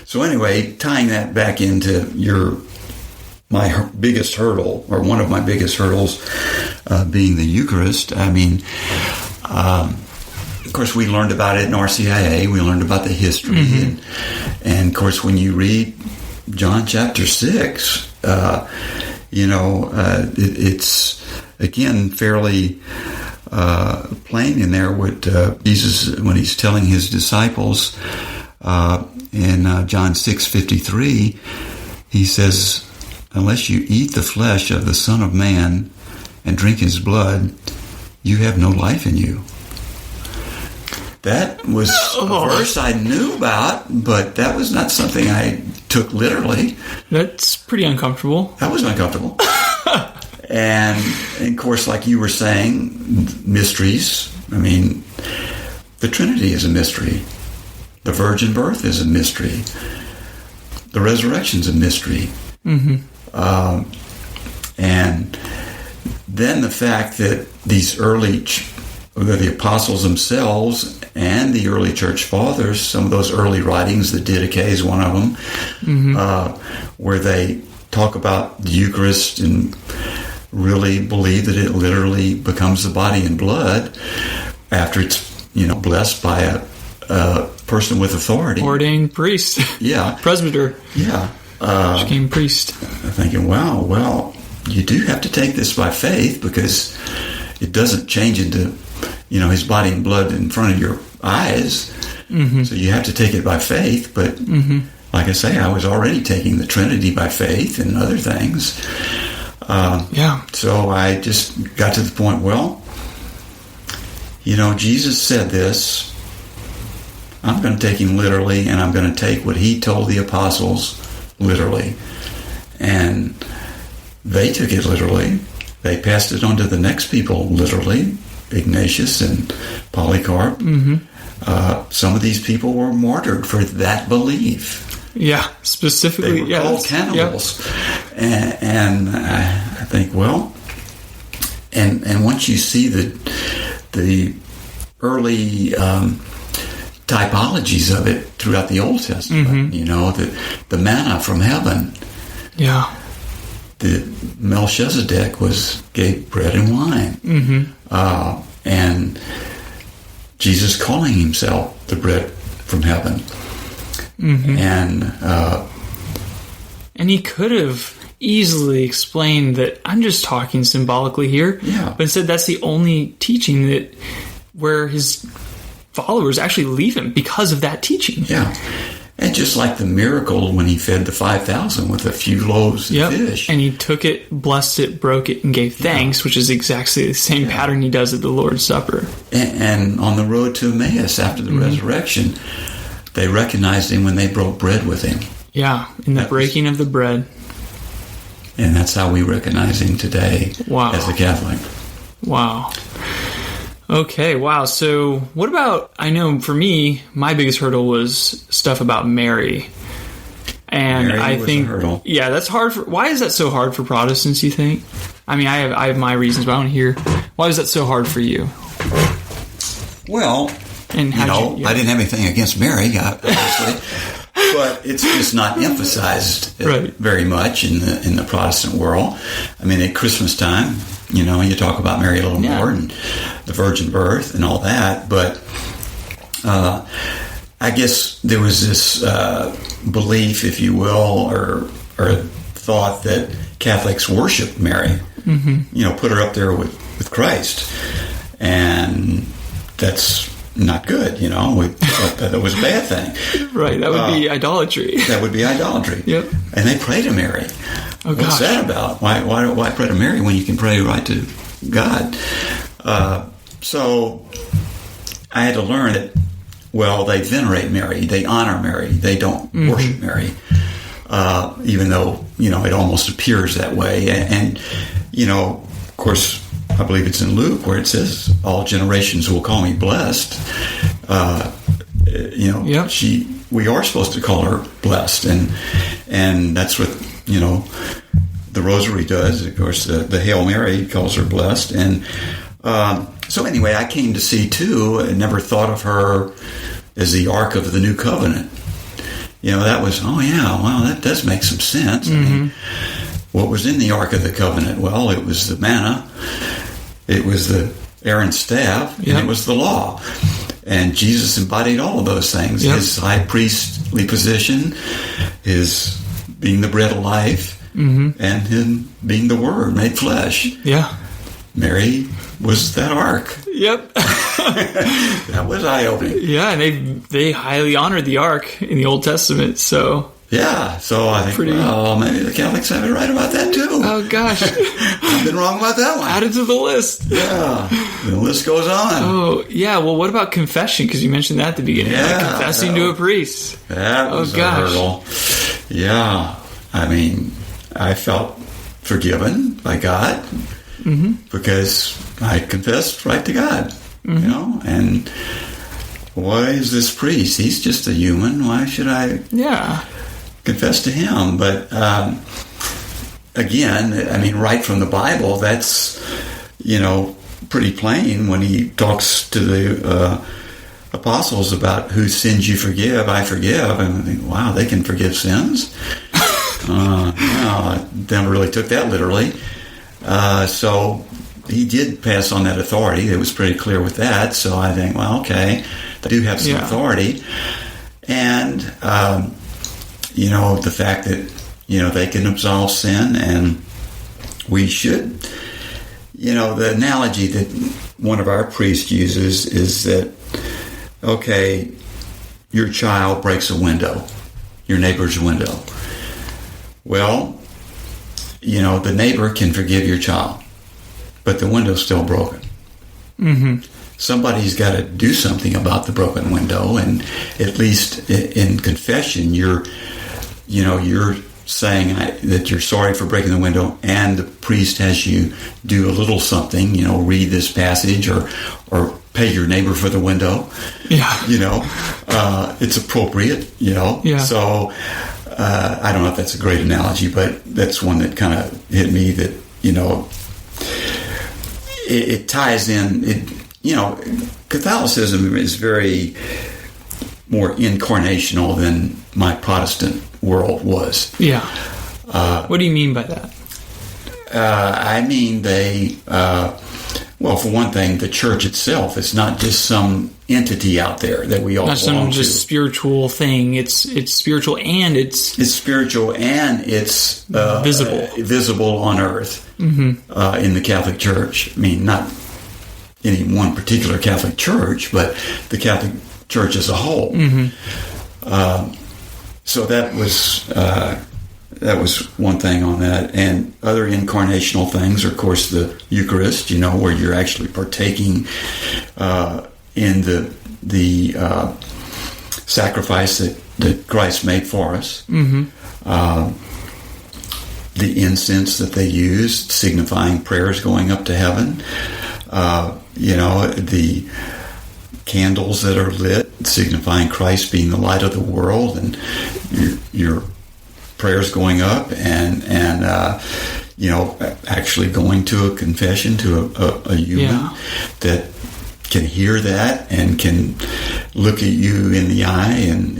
So anyway, tying that back into my biggest hurdle, or one of my biggest hurdles, being the Eucharist. I mean, of course, we learned about it in RCIA. We learned about the history, and of course, when you read John chapter 6, it's again fairly plain in there what Jesus, when he's telling his disciples in John 6:53, he says, "Unless you eat the flesh of the Son of Man and drink his blood, you have no life in you." That was a verse I knew about, but that was not something I took literally. That's pretty uncomfortable. That was uncomfortable. And of course, like you were saying, mysteries. I mean, the Trinity is a mystery. The virgin birth is a mystery. The resurrection's a mystery. And then the fact that these the apostles themselves and the early church fathers, some of those early writings, the Didache is one of them, where they talk about the Eucharist and really believe that it literally becomes the body and blood after it's, blessed by a person with authority. Ordained priest. Yeah. Presbyter. Yeah. Became priest. Thinking, wow, well, you do have to take this by faith because it doesn't change into, his body and blood in front of your eyes. So you have to take it by faith. But like I say, I was already taking the Trinity by faith and other things. So I just got to the point, well, Jesus said this. I'm going to take him literally, and I'm going to take what he told the apostles literally. And they took it literally. They passed it on to the next people literally, Ignatius and Polycarp. Some of these people were martyred for that belief. Yeah, specifically. They were called cannibals. Yeah. And I think, well, and once you see the early typologies of it throughout the Old Testament, the manna from heaven. Yeah. The Melchizedek gave bread and wine. And Jesus calling himself the bread from heaven. And he could have easily explained that I'm just talking symbolically here, but instead that's the only teaching where his followers actually leave him because of that teaching. Yeah. And just like the miracle when he fed the 5,000 with a few loaves of fish. And he took it, blessed it, broke it, and gave thanks, which is exactly the same pattern he does at the Lord's Supper. And on the road to Emmaus after the resurrection, they recognized him when they broke bread with him. Yeah, in the breaking of the bread. And that's how we recognize him today as a Catholic. Wow. Okay, wow. So what about, I know for me, my biggest hurdle was stuff about Mary. And Mary I was think, a hurdle. Yeah, that's hard why is that so hard for Protestants, you think? I mean, I have my reasons, but I want to hear, why is that so hard for you? Well, and I didn't have anything against Mary, obviously. But it's just not emphasized very much in the Protestant world. I mean, at Christmas time, you talk about Mary a little more and the virgin birth and all that. But I guess there was this belief, if you will, or thought that Catholics worship Mary, put her up there with Christ. And that's not good, we thought that was a bad thing. Right, that would be idolatry. That would be idolatry. Yep. And they pray to Mary. Oh, What's that about? Why pray to Mary when you can pray right to God? So I had to learn that, they venerate Mary, they honor Mary, they don't worship Mary, even though, it almost appears that way. And of course, I believe it's in Luke where it says, all generations will call me blessed. We are supposed to call her blessed. And that's what, the Rosary does. Of course, the Hail Mary calls her blessed. And so anyway, I came to see, too, I never thought of her as the Ark of the New Covenant. That was, that does make some sense. I mean, what was in the Ark of the Covenant? Well, it was the manna, it was the Aaron's staff, and it was the law. And Jesus embodied all of those things. His high priestly position, his being the bread of life, and him being the Word made flesh. Yeah. Mary was that ark. Yep. That was eye-opening. Yeah, and they highly honored the ark in the Old Testament, so... Yeah, so I think, maybe the Catholics have it right about that, too. Oh, gosh. I've been wrong about that one. Added to the list. Yeah, the list goes on. Oh, yeah, well, what about confession? Because you mentioned that at the beginning. Yeah. Confessing to a priest. That was a hurdle. Yeah, I mean, I felt forgiven by God because I confessed right to God, and why is this priest? He's just a human. Why should I confess to him? But again, I mean, right from the Bible, that's, pretty plain when he talks to the apostles about whose sins you forgive, I forgive. And I think, wow, they can forgive sins? No, I never really took that literally. So he did pass on that authority. It was pretty clear with that. So I think, well, okay, they do have some authority. And, the fact that, they can absolve sin, and we should, the analogy that one of our priests uses is that, okay, your child breaks a window, your neighbor's window. Well, the neighbor can forgive your child, but the window's still broken. Mm-hmm. Somebody's got to do something about the broken window, and at least in confession, you're saying that you're sorry for breaking the window, and the priest has you do a little something, read this passage or pay your neighbor for the window. Yeah. It's appropriate, Yeah. So I don't know if that's a great analogy, but that's one that kind of hit me that, it ties in, Catholicism is very more incarnational than my Protestant world was. Yeah. What do you mean by that? I mean for one thing, the church itself is not just some entity out there that we all belong to. Not some just spiritual thing. It's spiritual and it's spiritual and it's visible on earth. Mm-hmm. In the Catholic Church. I mean, not any one particular Catholic Church, but the Catholic Church as a whole. Mm-hmm. So that was one thing on that, and other incarnational things are, of course, the Eucharist. Where you're actually partaking in the sacrifice that Christ made for us. Mm-hmm. The incense that they used, signifying prayers going up to heaven. The candles that are lit, signifying Christ being the light of the world, and your prayers going up, and actually going to a confession to a human that can hear that and can look at you in the eye, and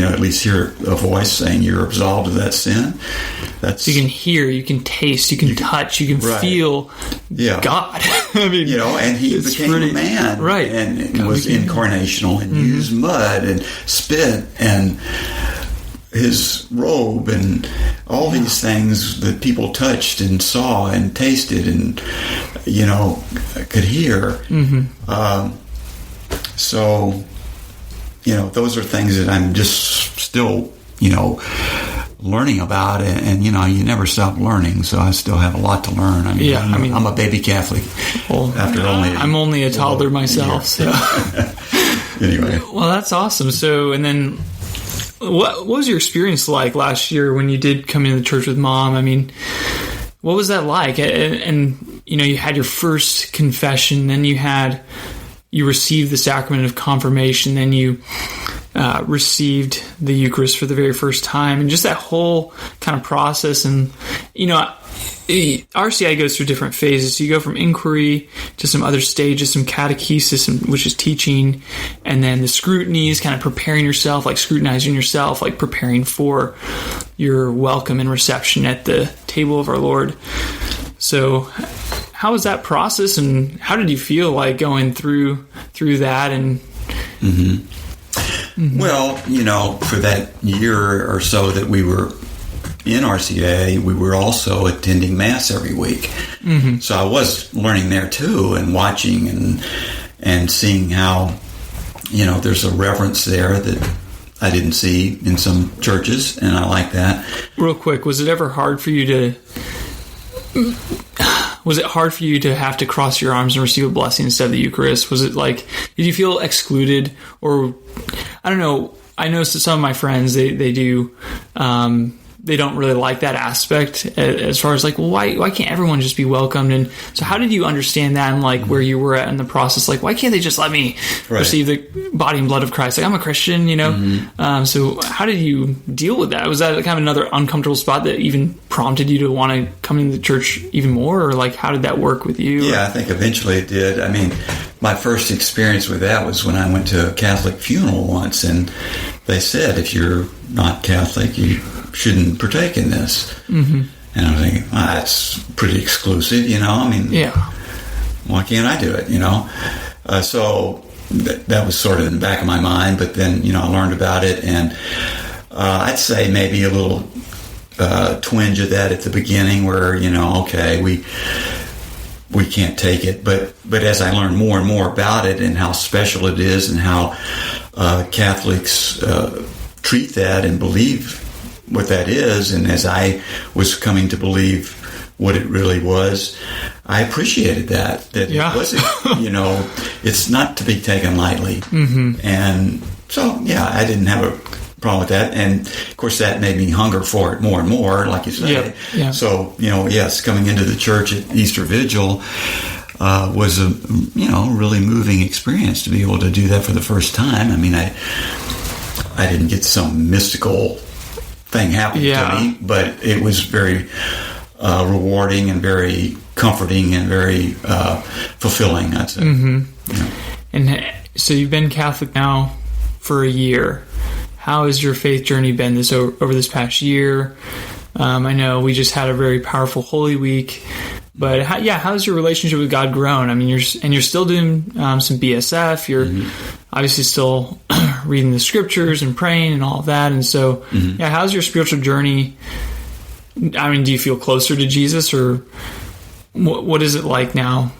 at least hear a voice saying you're absolved of that sin. So you can hear, you can taste, you can touch, you can feel God. I mean, and he became a man, right? And was incarnational and used mud and spit and his robe and all these things that people touched and saw and tasted and could hear. Mm-hmm. So. Those are things that I'm just still, learning about, and you never stop learning. So I still have a lot to learn. I'm a baby Catholic. Well, I'm only a toddler myself. So anyway, well, that's awesome. So, and then, what was your experience like last year when you did come into the church with Mom? I mean, what was that like? And you had your first confession, then you received the sacrament of confirmation, then you received the Eucharist for the very first time, and just that whole kind of process. And, RCI goes through different phases. So you go from inquiry to some other stages, some catechesis, which is teaching, and then the scrutiny is kind of preparing yourself, like scrutinizing yourself, like preparing for your welcome and reception at the table of our Lord. So how was that process, and how did you feel like going through that? And Well, for that year or so that we were in RCA, we were also attending Mass every week. Mm-hmm. So I was learning there too, and watching and seeing how, there's a reverence there that I didn't see in some churches, and I like that. Real quick, was it ever hard for you to have to cross your arms and receive a blessing instead of the Eucharist? Was it like, did you feel excluded? Or, I don't know, I know some of my friends, they do they don't really like that aspect as far as like, well, why can't everyone just be welcomed? And so how did you understand that, and like where you were at in the process? Like, why can't they just let me receive the body and blood of Christ? Like, I'm a Christian, you know? So how did you deal with that? Was that kind of another uncomfortable spot that even prompted you to want to come into the church even more? Or like, how did that work with you? Yeah, I think eventually it did. I mean, my first experience with that was when I went to a Catholic funeral once, and they said, if you're not Catholic, you shouldn't partake in this. And I'm thinking, well, that's pretty exclusive, you know? I mean, why can't I do it, you know? So that was sort of in the back of my mind, but then, you know, I learned about it, and I'd say maybe a little twinge of that at the beginning where, you know, okay, we can't take it. But as I learned more and more about it and how special it is and how Catholics treat that and believe what that is, and as I was coming to believe what it really was, I appreciated that it wasn't, you know, it's not to be taken lightly. And so, yeah, I didn't have a problem with that. And, of course, that made me hunger for it more and more, like you say. So, you know, yes, coming into the church at Easter Vigil was a, you know, really moving experience to be able to do that for the first time. I mean, I didn't get some mystical thing happening to me, but it was very rewarding and very comforting and very fulfilling, I'd say. You know. And so you've been Catholic now for a year. How has your faith journey been over this past year? I know we just had a very powerful Holy Week, but how's your relationship with God grown? I mean, you're still doing some BSF. You're obviously still reading the scriptures and praying and all of that. And so, how's your spiritual journey? I mean, do you feel closer to Jesus, or what is it like now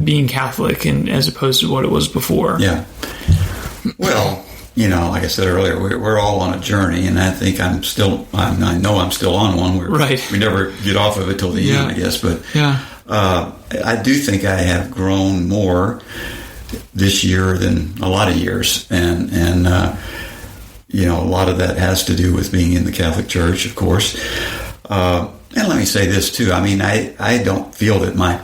being Catholic and as opposed to what it was before? Yeah. Well, you know, like I said earlier, we're all on a journey, and I think I know I'm still on one. We never get off of it till the end, I guess. But I do think I have grown more this year than a lot of years, and you know, a lot of that has to do with being in the Catholic Church, of course. And let me say this too. I mean, I don't feel that my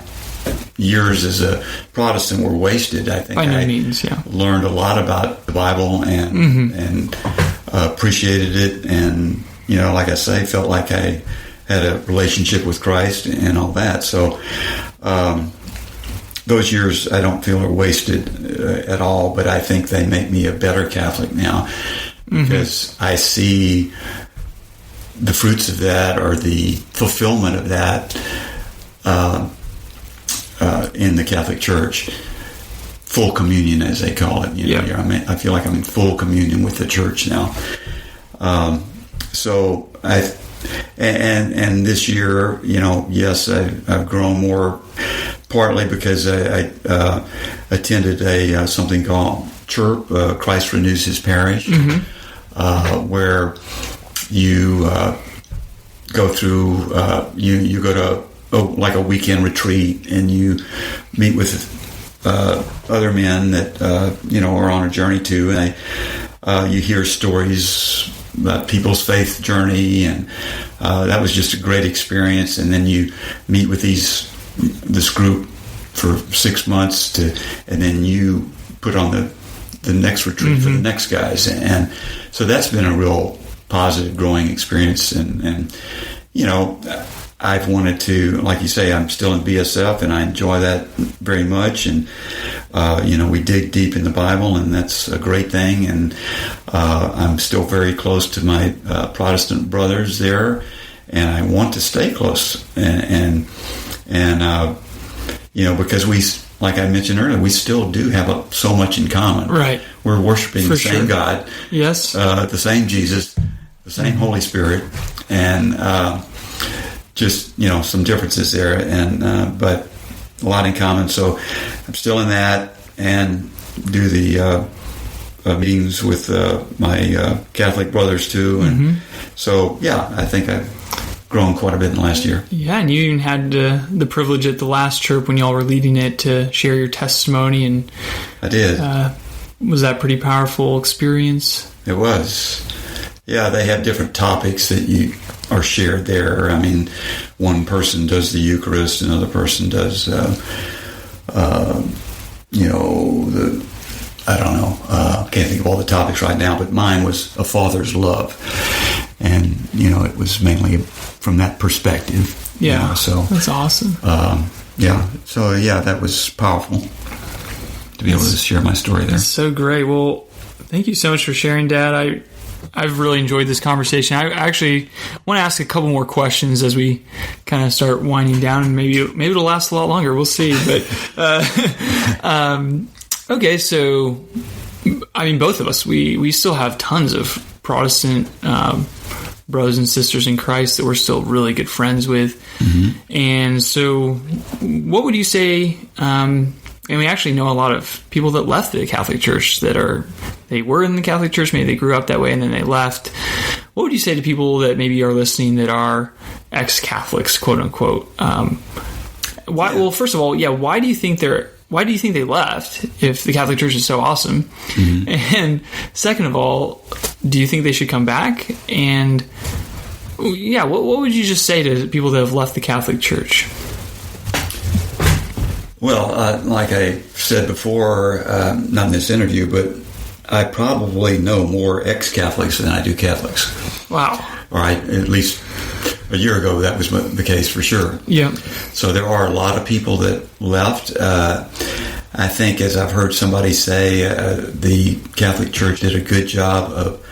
years as a Protestant were wasted. I think by no means, learned a lot about the Bible and appreciated it, and, you know, like I say, felt like I had a relationship with Christ and all that. So those years I don't feel are wasted at all, but I think they make me a better Catholic now because I see the fruits of that, or the fulfillment of that, in the Catholic Church. Full communion, as they call it. You know, I feel like I'm in full communion with the church now. So and this year, you know, yes, I've grown more, partly because I attended something called CHIRP, Christ Renews His Parish, where you go through, you go to like a weekend retreat, and you meet with other men that you know, are on a journey too, and you hear stories about people's faith journey, and that was just a great experience. And then you meet with this group for 6 months and then you put on the next retreat for the next guys, and so that's been a real positive growing experience. And you know, I've wanted to, like you say, I'm still in BSF, and I enjoy that very much. And, you know, we dig deep in the Bible, and that's a great thing. And I'm still very close to my Protestant brothers there, and I want to stay close. And you know, because like I mentioned earlier, we still do have so much in common. Right. We're worshiping the same God. Yes. The same Jesus, the same Holy Spirit, and just, you know, some differences there, and but a lot in common. So I'm still in that, and do the meetings with my Catholic brothers too, and so I think I've grown quite a bit in the last year. Yeah, and you even had the privilege at the last church when y'all were leading it to share your testimony, and I did. Was that a pretty powerful experience? It was. Yeah, they have different topics that you are shared there. I mean, one person does the Eucharist, another person does, I don't know, can't think of all the topics right now, but mine was a father's love. And, it was mainly from that perspective. Yeah, so that's awesome. That was powerful to be able to share my story there. That's so great. Well, thank you so much for sharing, Dad. I've really enjoyed this conversation. I actually want to ask a couple more questions as we kind of start winding down, and maybe it'll last a lot longer. We'll see. But okay, so I mean, both of us, we still have tons of Protestant brothers and sisters in Christ that we're still really good friends with. Mm-hmm. And so, what would you say? And we actually know a lot of people that left the Catholic Church they were in the Catholic Church, maybe they grew up that way and then they left. What would you say to people that maybe are listening that are ex-Catholics, quote unquote? Well, first of all, why do you think they left if the Catholic Church is so awesome? Mm-hmm. And second of all, do you think they should come back? And what would you just say to people that have left the Catholic Church? Well, like I said before, not in this interview, but I probably know more ex-Catholics than I do Catholics. Wow. Or at least a year ago, that was the case for sure. Yeah. So there are a lot of people that left. I think, as I've heard somebody say, the Catholic Church did a good job of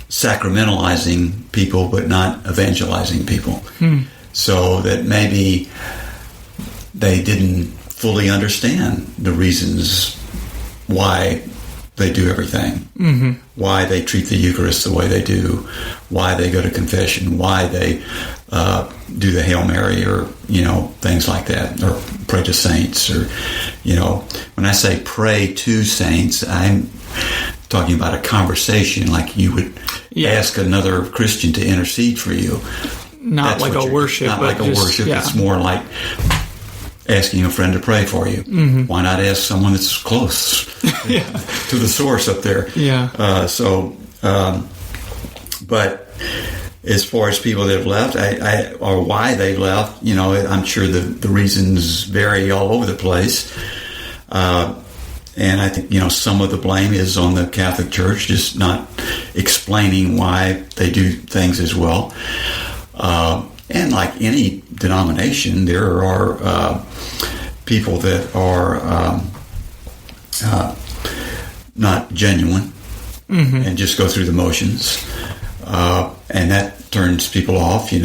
sacramentalizing people, but not evangelizing people. So that maybe they didn't fully understand the reasons why they do everything, mm-hmm. why they treat the Eucharist the way they do, why they go to confession, why they do the Hail Mary, or things like that, or pray to saints, or when I say pray to saints, I'm talking about a conversation like you would ask another Christian to intercede for you. Not like a worship. Not like a worship. Yeah. It's more like asking a friend to pray for you. Mm-hmm. Why not ask someone that's close to the source up there? Yeah. But as far as people that have left, or why they left, I'm sure the reasons vary all over the place. And I think, some of the blame is on the Catholic Church, just not explaining why they do things as well. And like any denomination, there are people that are not genuine mm-hmm. and just go through the motions, and that turns people off. I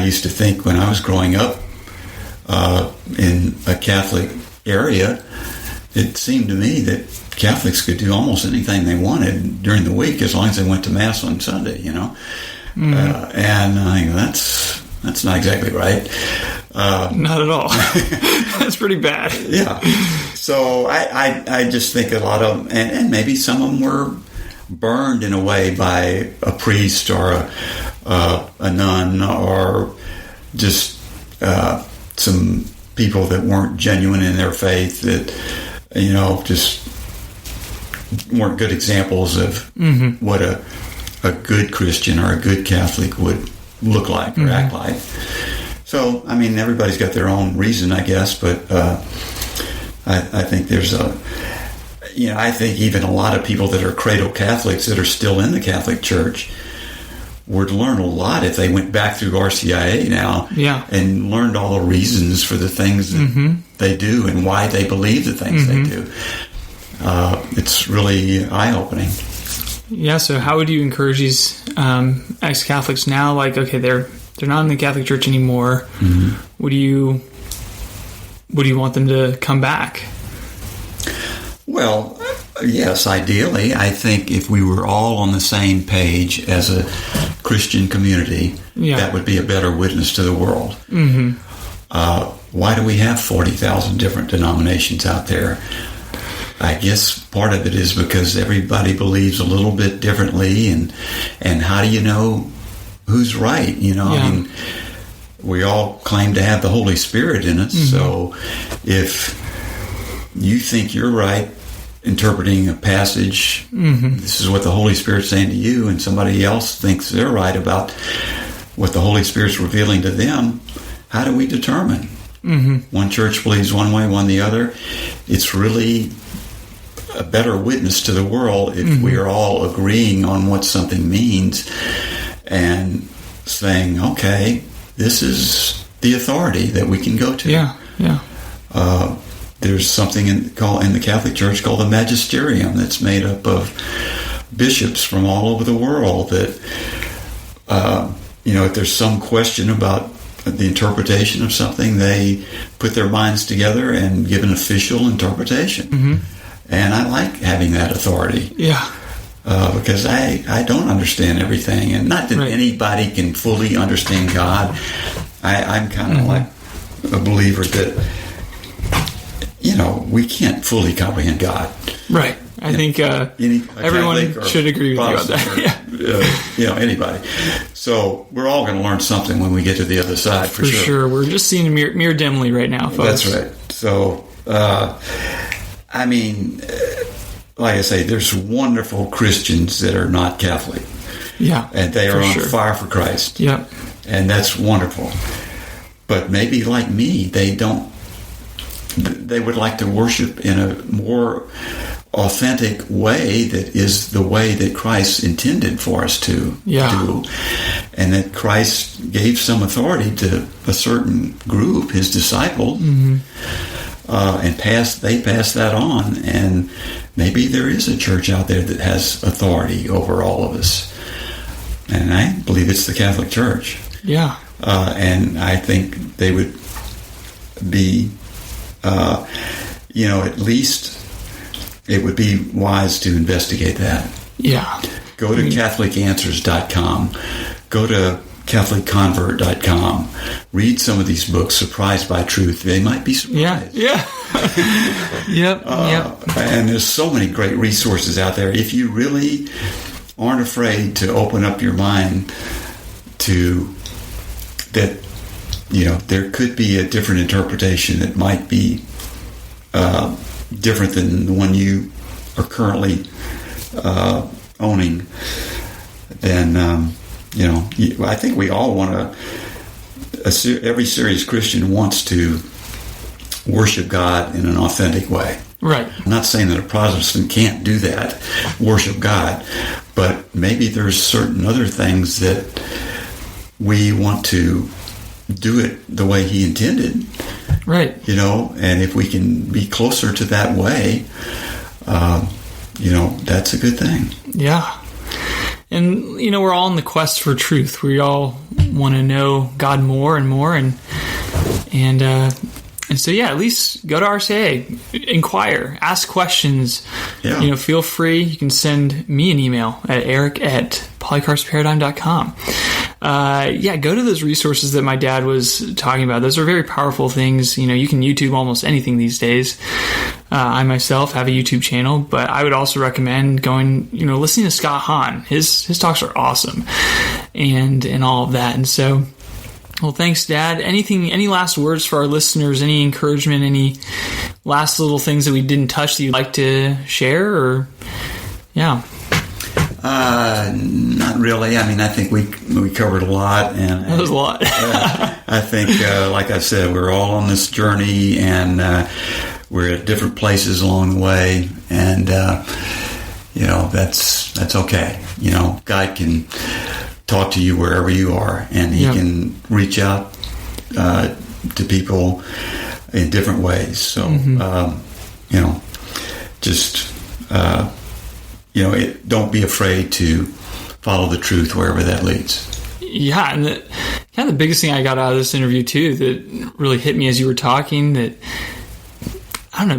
used to think when I was growing up in a Catholic area, it seemed to me that Catholics could do almost anything they wanted during the week as long as they went to Mass on Sunday. Mm-hmm. And I think that's not exactly right. Not at all. That's pretty bad. Yeah. So I just think a lot of them, and maybe some of them were burned in a way by a priest or a nun, or just some people that weren't genuine in their faith, that just weren't good examples of mm-hmm. what a good Christian or a good Catholic would look like or mm-hmm. act like. So, I mean, everybody's got their own reason, I guess, but I think there's I think even a lot of people that are cradle Catholics that are still in the Catholic Church would learn a lot if they went back through RCIA now and learned all the reasons for the things that mm-hmm. they do and why they believe the things mm-hmm. they do. It's really eye-opening. Yeah, so how would you encourage these ex-Catholics now? Like, okay, they're not in the Catholic Church anymore. Mm-hmm. Would you want them to come back? Well, yes, ideally. I think if we were all on the same page as a Christian community, that would be a better witness to the world. Mm-hmm. Why do we have 40,000 different denominations out there? I guess part of it is because everybody believes a little bit differently, and how do you know who's right? I mean, we all claim to have the Holy Spirit in us, mm-hmm. so if you think you're right interpreting a passage. This is what the Holy Spirit's saying to you, and somebody else thinks they're right about what the Holy Spirit's revealing to them. How do we determine? One church believes one way, one the other. It's really a better witness to the world if we are all agreeing on what something means and saying, okay, this is the authority that we can go to. There's something in the Catholic Church called the magisterium that's made up of bishops from all over the world that, if there's some question about the interpretation of something, they put their minds together and give an official interpretation. And I like having that authority. Because I don't understand everything. And not that anybody can fully understand God. I'm kind of like a believer that, we can't fully comprehend God. Right. I think everyone should agree with you on that. Anybody. So we're all going to learn something when we get to the other side, for sure. We're just seeing mirror dimly right now, folks. That's right. So, like I say, there's wonderful Christians that are not Catholic. And they are on fire for Christ. And that's wonderful. But maybe like me, they would like to worship in a more authentic way that is the way that Christ intended for us to do. And that Christ gave some authority to a certain group, his disciples, and they passed that on. And maybe there is a church out there that has authority over all of us. And I believe it's the Catholic Church. And I think they would be, at least it would be wise to investigate that. Go to CatholicAnswers.com. Go to CatholicConvert.com. Read some of these books, Surprised by Truth. They might be surprised. And there's so many great resources out there. If you really aren't afraid to open up your mind to that, there could be a different interpretation that might be different than the one you are currently owning, then I think we all want every serious Christian wants to worship God in an authentic way. I'm not saying that a Protestant can't do that, worship God, but maybe there's certain other things that we want to do it the way he intended. And if we can be closer to that way, that's a good thing. And, we're all in the quest for truth. We all want to know God more and more. And so, at least go to RCA, inquire, ask questions. Feel free. You can send me an email at eric@polycarpsparadigm.com. Go to those resources that my dad was talking about. Those are very powerful things. You can YouTube almost anything these days. I myself have a YouTube channel, but I would also recommend going, listening to Scott Hahn. His talks are awesome, and all of that. And so, well, thanks, Dad. Any last words for our listeners? Any encouragement? Any last little things that we didn't touch that you'd like to share? Or not really. I think we covered a lot, and that was a lot. I think, like I said, we're all on this journey, and we're at different places along the way, and that's okay. God can talk to you wherever you are, and He can reach out to people in different ways. So, don't be afraid to follow the truth wherever that leads. And the biggest thing I got out of this interview too that really hit me as you were talking, that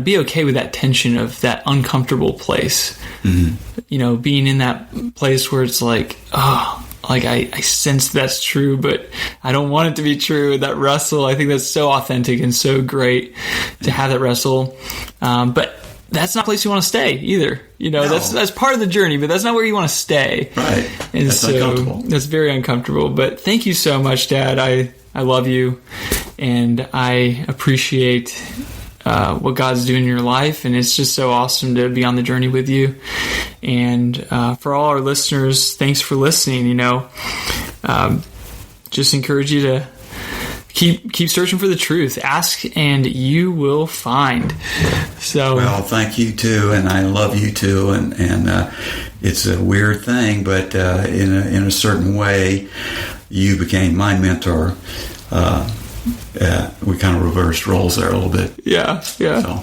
be okay with that tension of that uncomfortable place. Being in that place where it's like, I sense that's true, but I don't want it to be true. That wrestle, I think that's so authentic and so great to have that wrestle. But that's not a place you want to stay either. That's part of the journey, but that's not where you want to stay. Right. And that's uncomfortable. That's very uncomfortable. But thank you so much, Dad. I love you, and I appreciate what God's doing in your life, and it's just so awesome to be on the journey with you. And for all our listeners, thanks for listening. Just encourage you to keep searching for the truth. Ask and you will find. So, well, thank you too, and I love you too, and it's a weird thing, but in a certain way, you became my mentor. We kind of reversed roles there a little bit. Yeah. So.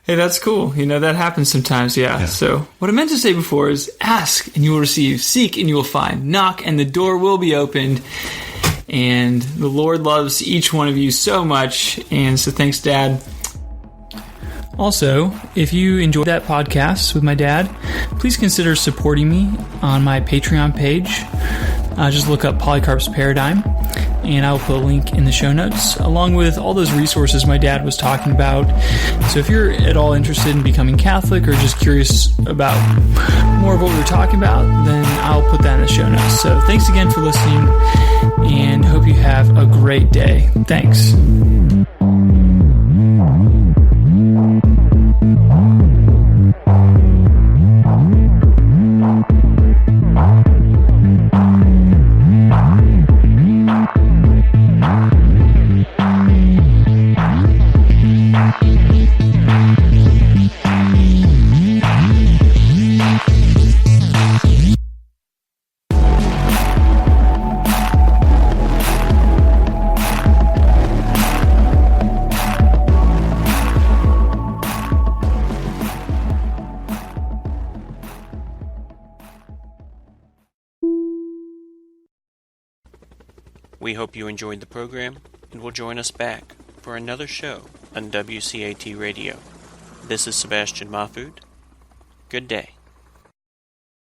Hey, that's cool. That happens sometimes. Yeah. So what I meant to say before is ask and you will receive, seek and you will find, knock and the door will be opened. And the Lord loves each one of you so much. And so thanks, Dad. Also, if you enjoyed that podcast with my dad, please consider supporting me on my Patreon page. Just look up Polycarp's Paradigm, and I will put a link in the show notes, along with all those resources my dad was talking about. So if you're at all interested in becoming Catholic or just curious about more of what we were talking about, then I'll put that in the show notes. So thanks again for listening, and hope you have a great day. Thanks. We hope you enjoyed the program and will join us back for another show on WCAT Radio. This is Sebastian Mahfood. Good day.